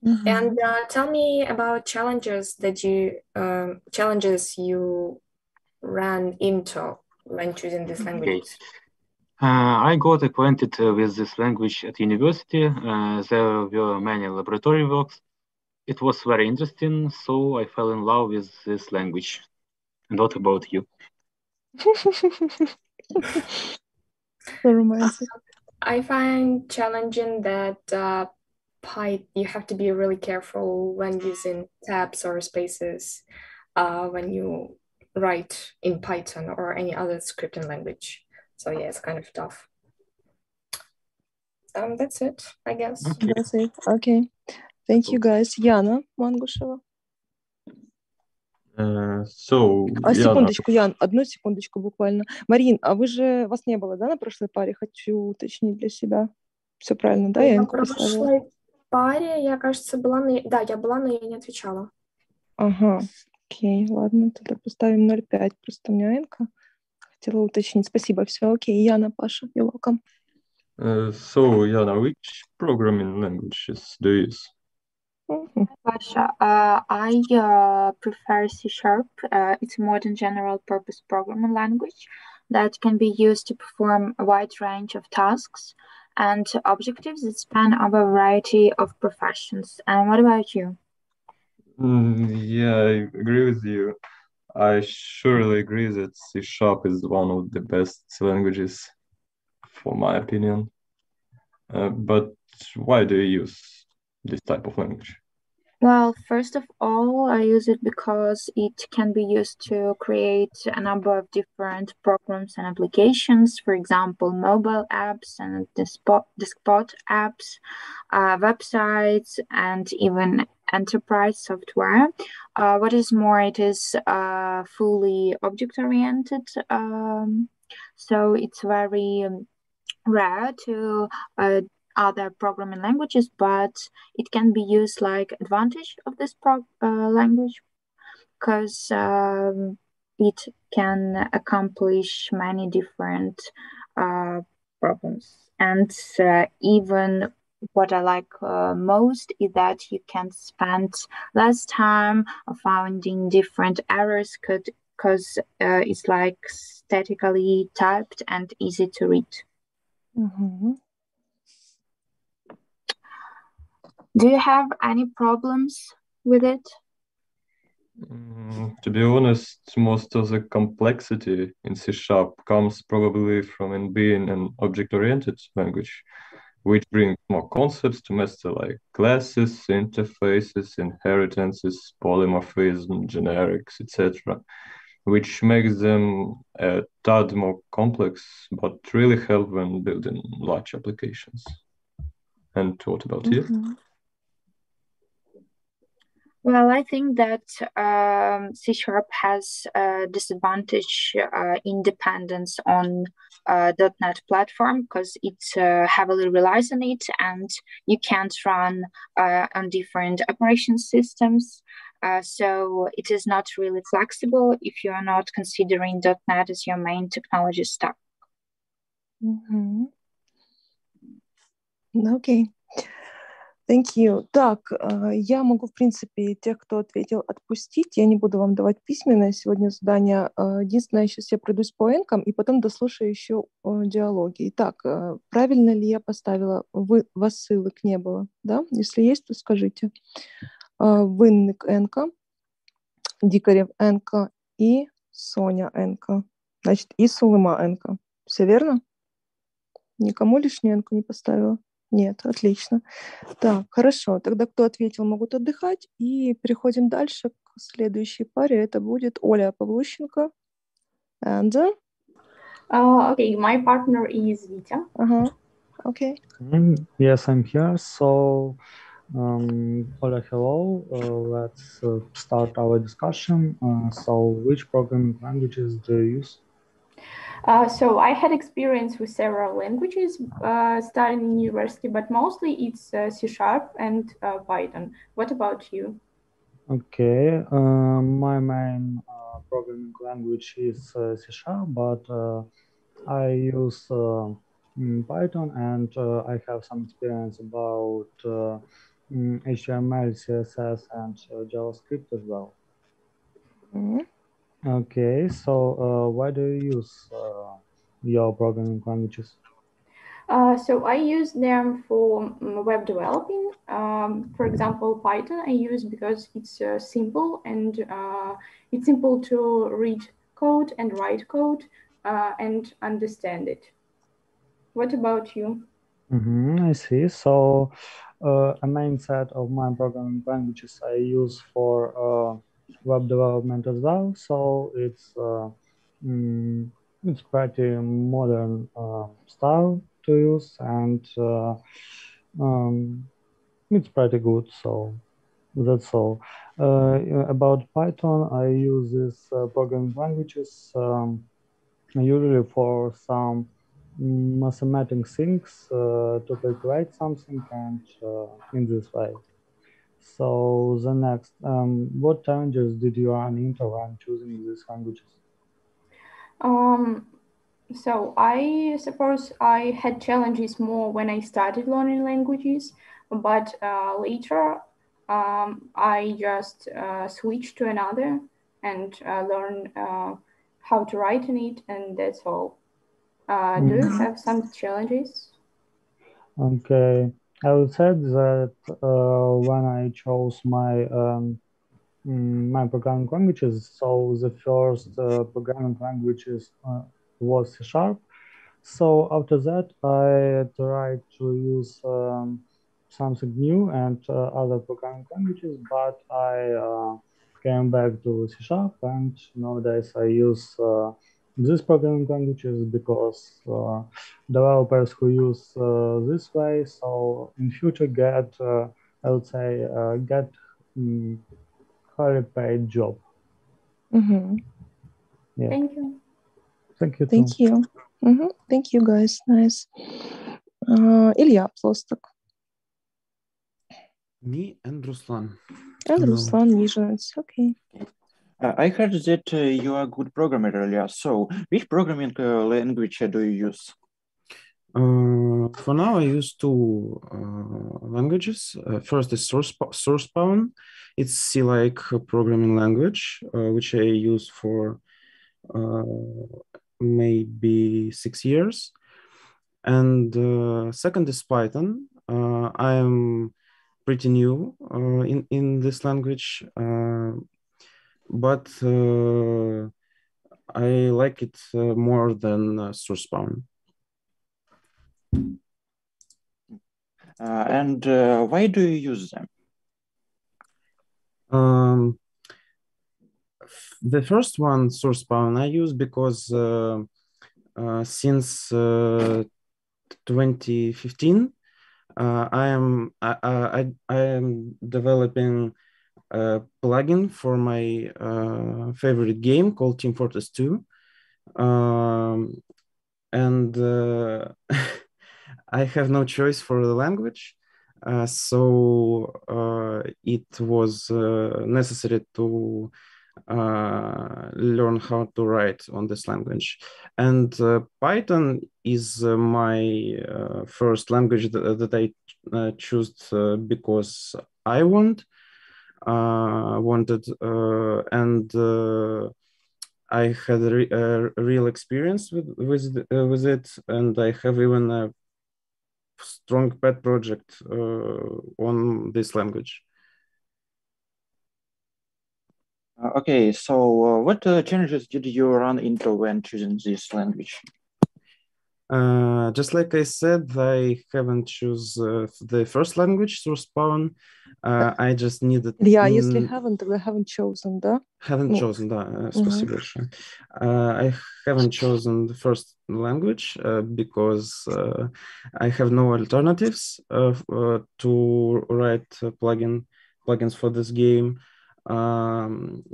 And tell me about challenges that you ran into when choosing these languages. I got acquainted with this language at university. There were many laboratory works. It was very interesting, so I fell in love with this language. And what about you? So romantic. I find challenging that you have to be really careful when using tabs or spaces when you write in Python or any other scripting language. So yeah, it's kind of tough. That's it, I guess. Okay. That's it. Okay. Thank you, guys. Яна Мангушева. Секундочку, Ян, одну секундочку буквально. Марин, а вас не было, да, на прошлой паре? Хочу уточнить для себя. Все правильно, да? Я на прошлой паре, я, кажется, была на... Да, я была, но я не отвечала. Ага, окей, ладно, тогда поставим 0,5. Просто у меня Энка. Хотела уточнить. Спасибо, все окей. Яна, Паша, you're welcome. So, Yana, which programming languages do you use? Pasha, I prefer C#. It's a modern general-purpose programming language that can be used to perform a wide range of tasks and objectives that span over a variety of professions. And what about you? Yeah, I agree with you. I surely agree that C# is one of the best languages, for my opinion. But why do you use this type of language? Well, first of all, I use it because it can be used to create a number of different programs and applications, for example, mobile apps and desktop apps, websites, and even enterprise software. What is more, it is fully object-oriented, so it's very rare to other programming languages, but it can be used like advantage of this language because it can accomplish many different problems. And even what I like most is that you can spend less time finding different errors because it's like statically typed and easy to read. Do you have any problems with it? To be honest, most of the complexity in C# comes probably from it being an object-oriented language, which brings more concepts to master like classes, interfaces, inheritances, polymorphism, generics, etc., which makes them a tad more complex, but really help when building large applications. And what about you? Well, I think that C# has a disadvantage in dependence on .NET platform because it heavily relies on it, and you can't run on different operation systems. So it is not really flexible if you are not considering .NET as your main technology stack. Окей. Thank you. Так, я могу, в принципе, тех, кто ответил, отпустить. Я не буду вам давать письменное сегодня задание. Единственное, сейчас я пройдусь по энкам и потом дослушаю еще диалоги. Итак, правильно ли я поставила? Вас ссылок не было, да? Если есть, то скажите. Винник энка, Дикарев энка и Соня энка. Значит, и Сулыма энка. Все верно? Никому лишнюю энку не поставила? Нет, отлично. Так, хорошо. Тогда кто ответил, могут отдыхать. И переходим дальше к следующей паре. Это будет Оля Павлущенко. And? Okay, my partner is Vita. Okay. Yes, I'm here. So, Ola, hello. Let's start our discussion. So, which programming languages do you use? So I had experience with several languages studying in university, but mostly it's C# and Python. What about you? Okay, my main programming language is C#, but I use Python, and I have some experience about HTML, CSS, and JavaScript as well. Okay, so why do you use your programming languages? So I use them for web developing. For example, Python I use because it's simple and it's simple to read code and write code and understand it. What about you? I see. So a main set of my programming languages I use for web development as well. So it's pretty modern style to use, and it's pretty good. So that's all. About Python, I use these programming languages usually for some mathematic things to calculate something, and in this way. So the next, what challenges did you run into when choosing these languages? So I suppose I had challenges more when I started learning languages, but later I just switched to another and learn how to write in it, and that's all. Do you have some challenges? Okay, I would say that when I chose my my programming languages, so the first programming languages was C#. So after that, I tried to use something new and other programming languages, but I came back to C#, and nowadays I use these programming languages because developers who use this way, so in future get, I would say, get highly paid job. Yeah. Thank you. Thank you. Thank you. Thank you, guys. Nice. Илья Плосток. Me and Ruslan. And Ruslan Nizhins. Okay. I heard that you are a good programmer earlier. So, which programming language do you use? For now, I use two languages. First is Sourcepawn. It's C-like programming language, which I use for maybe 6 years. And second is Python. I'm pretty new in this language. but I like it more than source spawn. And why do you use them? The first one, source spawn, I use because since 2015, I am developing a plugin for my favorite game called Team Fortress 2. And I have no choice for the language. So it was necessary to learn how to write on this language. And Python is my first language that I chose because I wanted, and I had a real experience with it, and I have even a strong pet project on this language. Okay, so what challenges did you run into when choosing this language? Just like I said, I haven't choose the first language, source spawn. I just needed... Yeah, если haven't chosen, да? Haven't chosen, да, спасибо большое. I haven't chosen the first language because I have no alternatives to write plugins for this game.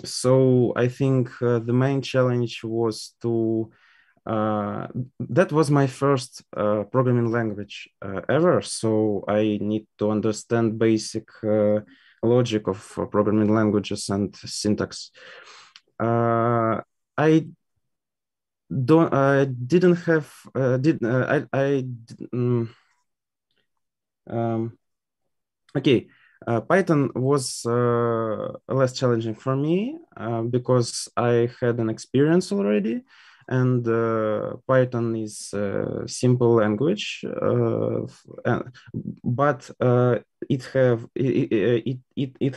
So I think the main challenge was to that was my first programming language ever, so I need to understand basic logic of programming languages and syntax. I didn't have okay. Python was less challenging for me because I had an experience already, and Python is a simple language, but it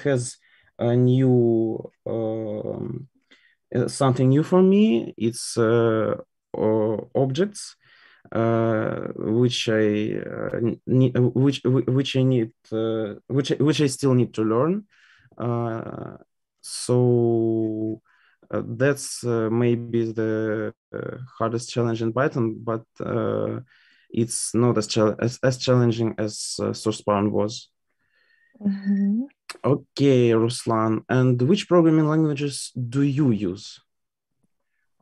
has a new something new for me. It's objects. Which I need, which I need, which I still need to learn. So that's maybe the hardest challenge in Python, but it's not as challenging as source spawn was. Mm-hmm. Okay, Ruslan, and which programming languages do you use?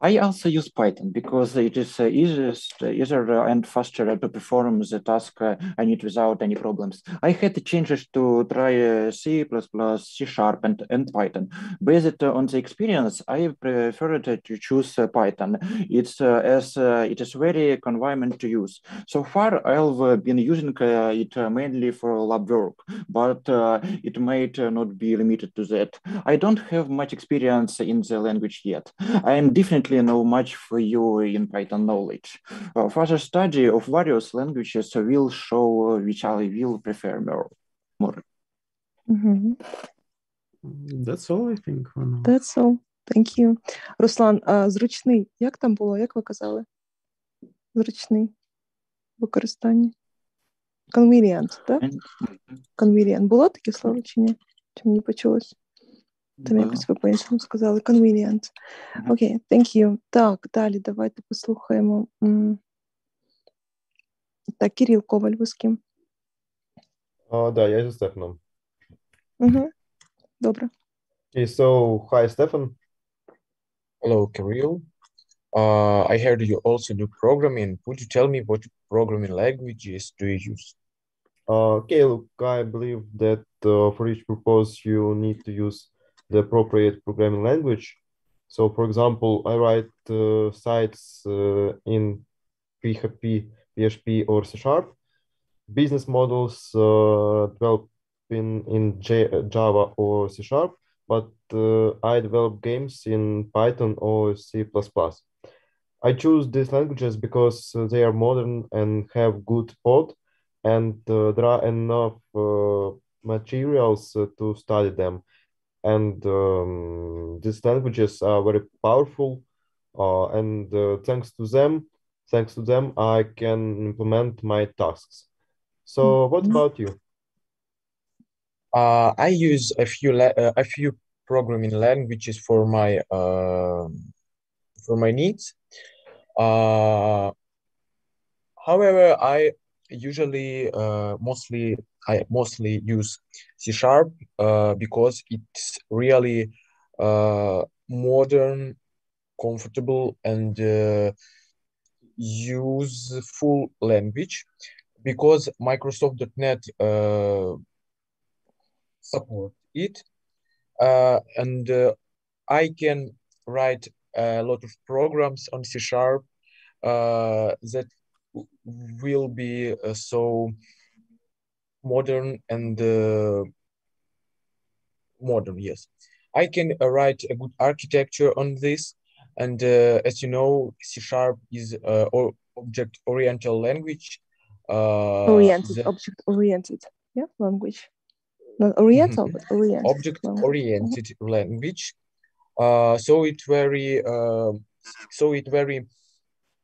I also use Python because it is easier and faster to perform the task I need without any problems. I had changes to try C++, C#, and Python. Based on the experience, I preferred to choose Python. It is very convenient to use. So far, I've been using it mainly for lab work, but it might not be limited to that. I don't have much experience in the language yet. I am definitely know much for you in Python knowledge. Further study of various languages will show which I will prefer more. Mm-hmm. That's all, I think. That's all. Thank you. Руслан, зручний. Як там було? Як ви казали? Зручний. Використання. Convenient, так? Convenient. Було таке слово чи ні? Чи мені почулось? Там якось ви по-іншому сказали. Convenient. Окей, thank you. Так, далі давайте послухаємо. Так, Кирил Коваль, ви з ким? Да, я зі Стефаном. Угу. Добре. Okay, so, hi, Stefan. Hello, Kirill. I heard you also do programming. Could you tell me what programming languages do you use? Okay, look, I believe that for each purpose you need to use the appropriate programming language. So, for example, I write sites in PHP or C#. Business models developing in Java or C#, but I develop games in Python or C++. I choose these languages because they are modern and have good code, and there are enough materials to study them. and these languages are very powerful, and thanks to them, I can implement my tasks. So, what about you? I use a few programming languages for my needs. However, I usually mostly use C# because it's really modern, comfortable, and useful language, because Microsoft.NET support it, and I can write a lot of programs on C# that will be so modern and modern. Yes, I can write a good architecture on this, and as you know, C# is object-oriented language. Object-oriented, yeah, language. Not oriental, but oriented. Object-oriented language. So it very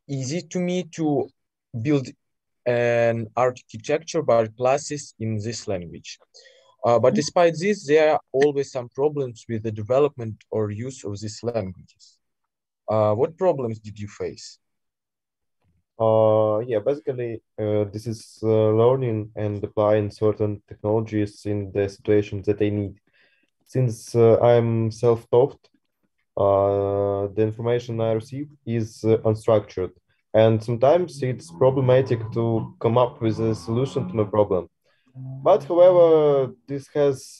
easy to me to build an architecture by classes in this language. But despite this, there are always some problems with the development or use of these languages. What problems did you face? Yeah, basically, this is learning and applying certain technologies in the situations that I need. Since I'm self-taught, the information I receive is unstructured, and sometimes it's problematic to come up with a solution to my problem. But however, this has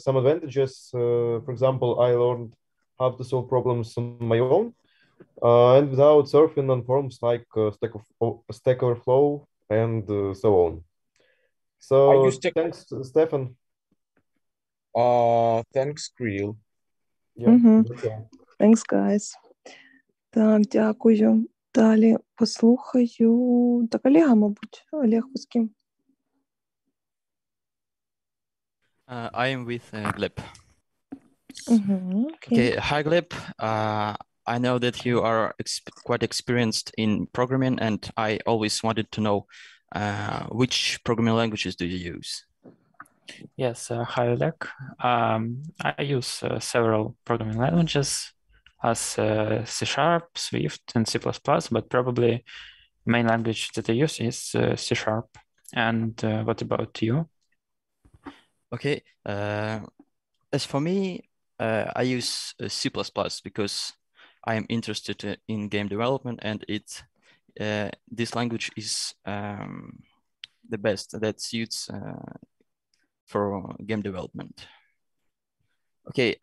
some advantages. For example, I learned how to solve problems on my own, and without surfing on forums like Stack Overflow and so on. So thanks, Stefan. Thanks, Krill. Yeah. Thanks, guys. Так, дякую. Далі послухаю та колега, мабуть, Олег Кускін. I am with Gleb. Okay. Hi, Gleb. I know that you are quite experienced in programming, and I always wanted to know which programming languages do you use? Yes, hi, Oleg. I use several programming languages as C#, Swift, and C++, but probably main language that I use is C#. And what about you? Okay. As for me, I use C++ because I am interested in game development, and this language is the best that suits for game development. Okay,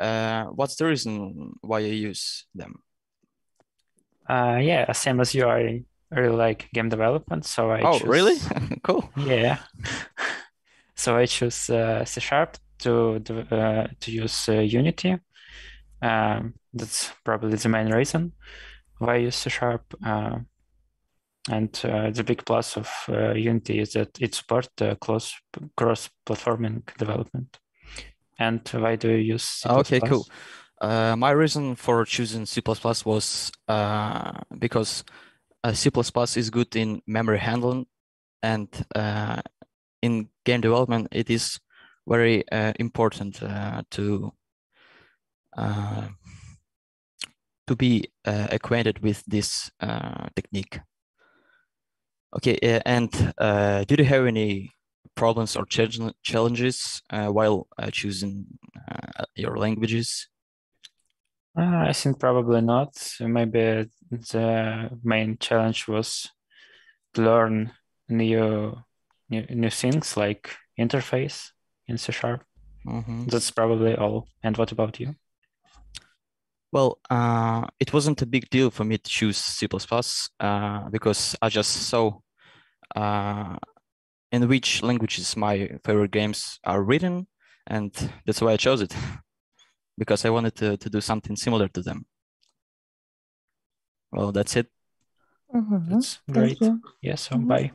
what's the reason why you use them? Yeah, same as you. I really like game development, so I choose... really? Cool. Yeah. So I choose C# to use Unity. That's probably the main reason why I use C#. And the big plus of Unity is that it supports cross-platforming development. And why do you use C++? Okay, cool. My reason for choosing C++ was because C++ is good in memory handling, and in game development, it is very important to be acquainted with this technique. Okay, and did you have any problems or challenges while choosing your languages? I think probably not. Maybe the main challenge was to learn new things like interface in C#. That's probably all. And what about you? Well, it wasn't a big deal for me to choose C++ because I just saw in which languages my favorite games are written, and that's why I chose it, because I wanted to do something similar to them. Well, that's it. That's great. Yes, so bye.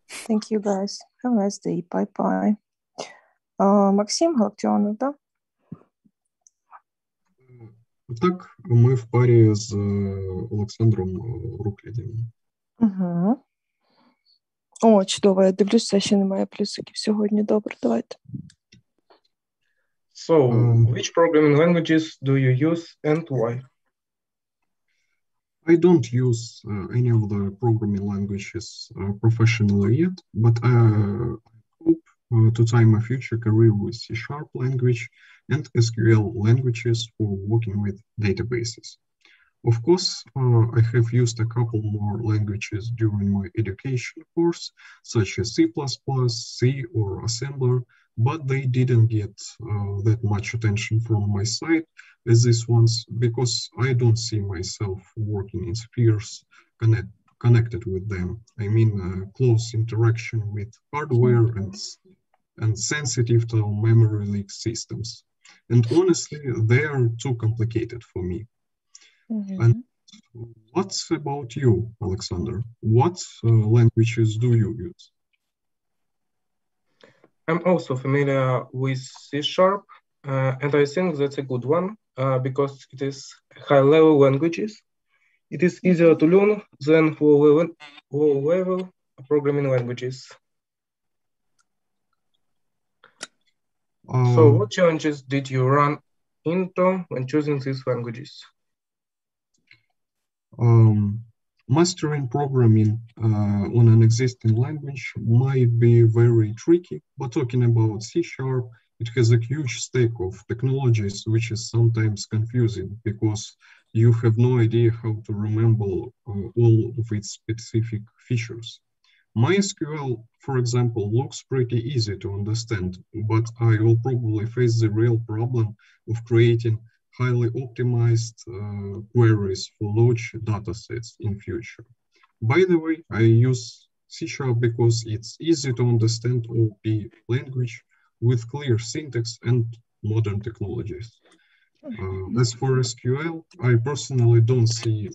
Thank you, guys. Have a nice day. Bye-bye. Максим Галактионов, да? Так, ми в парі з Олександром Руклідем. Угу. О, чудово, я дивлюся, ще немає плюсиків сьогодні. Добре, давайте. So, which programming languages do you use and why? I don't use any of the programming languages professionally yet, but I hope to tie my future career with C# language and SQL languages for working with databases. Of course, I have used a couple more languages during my education course, such as C++, C, or assembler, but they didn't get that much attention from my side as these ones, because I don't see myself working in spheres connected with them. I mean, close interaction with hardware and sensitive to memory leak systems. And honestly, they are too complicated for me. And what's about you, Alexander? What languages do you use? I'm also familiar with C#, and I think that's a good one because it is high-level languages. It is easier to learn than low-level programming languages. So what challenges did you run into when choosing these languages? Mastering programming on an existing language might be very tricky, but talking about C#, it has a huge stack of technologies, which is sometimes confusing because you have no idea how to remember all of its specific features. MySQL, for example, looks pretty easy to understand, but I will probably face the real problem of creating highly optimized queries for large datasets in future. By the way, I use C# because it's easy to understand OP language with clear syntax and modern technologies. As for SQL, I personally don't see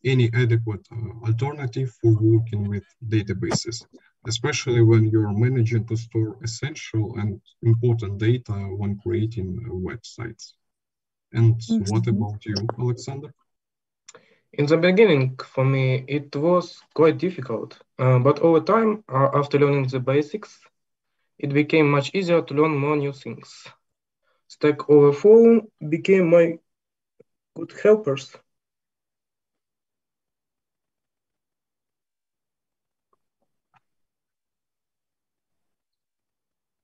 any adequate alternative for working with databases, especially when you're managing to store essential and important data when creating websites. And what about you, Alexander? In the beginning, for me, it was quite difficult, but over time, after learning the basics, it became much easier to learn more new things. Stack Overflow became my good helpers.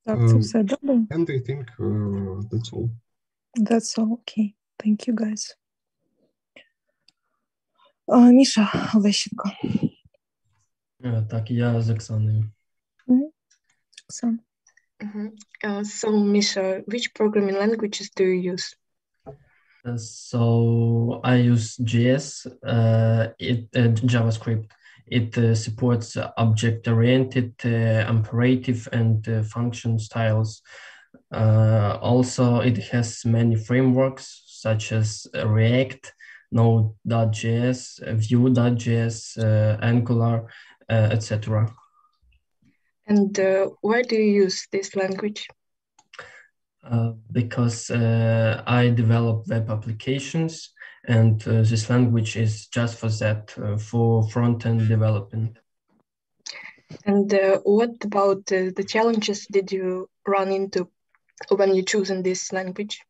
Так, це все добре? And I think that's all. That's all, okay. Thank you, guys. Міша Олещенко. Так, я з Оксаною. Оксана. So, Misha, which programming languages do you use? So I use JavaScript. It supports object-oriented, imperative, and function styles. Also, it has many frameworks such as React, Node.js, Vue.js, Angular, etc. And why do you use this language? Because I develop web applications, and this language is just for that, for front-end development. And what about the challenges did you run into when you choosing this language?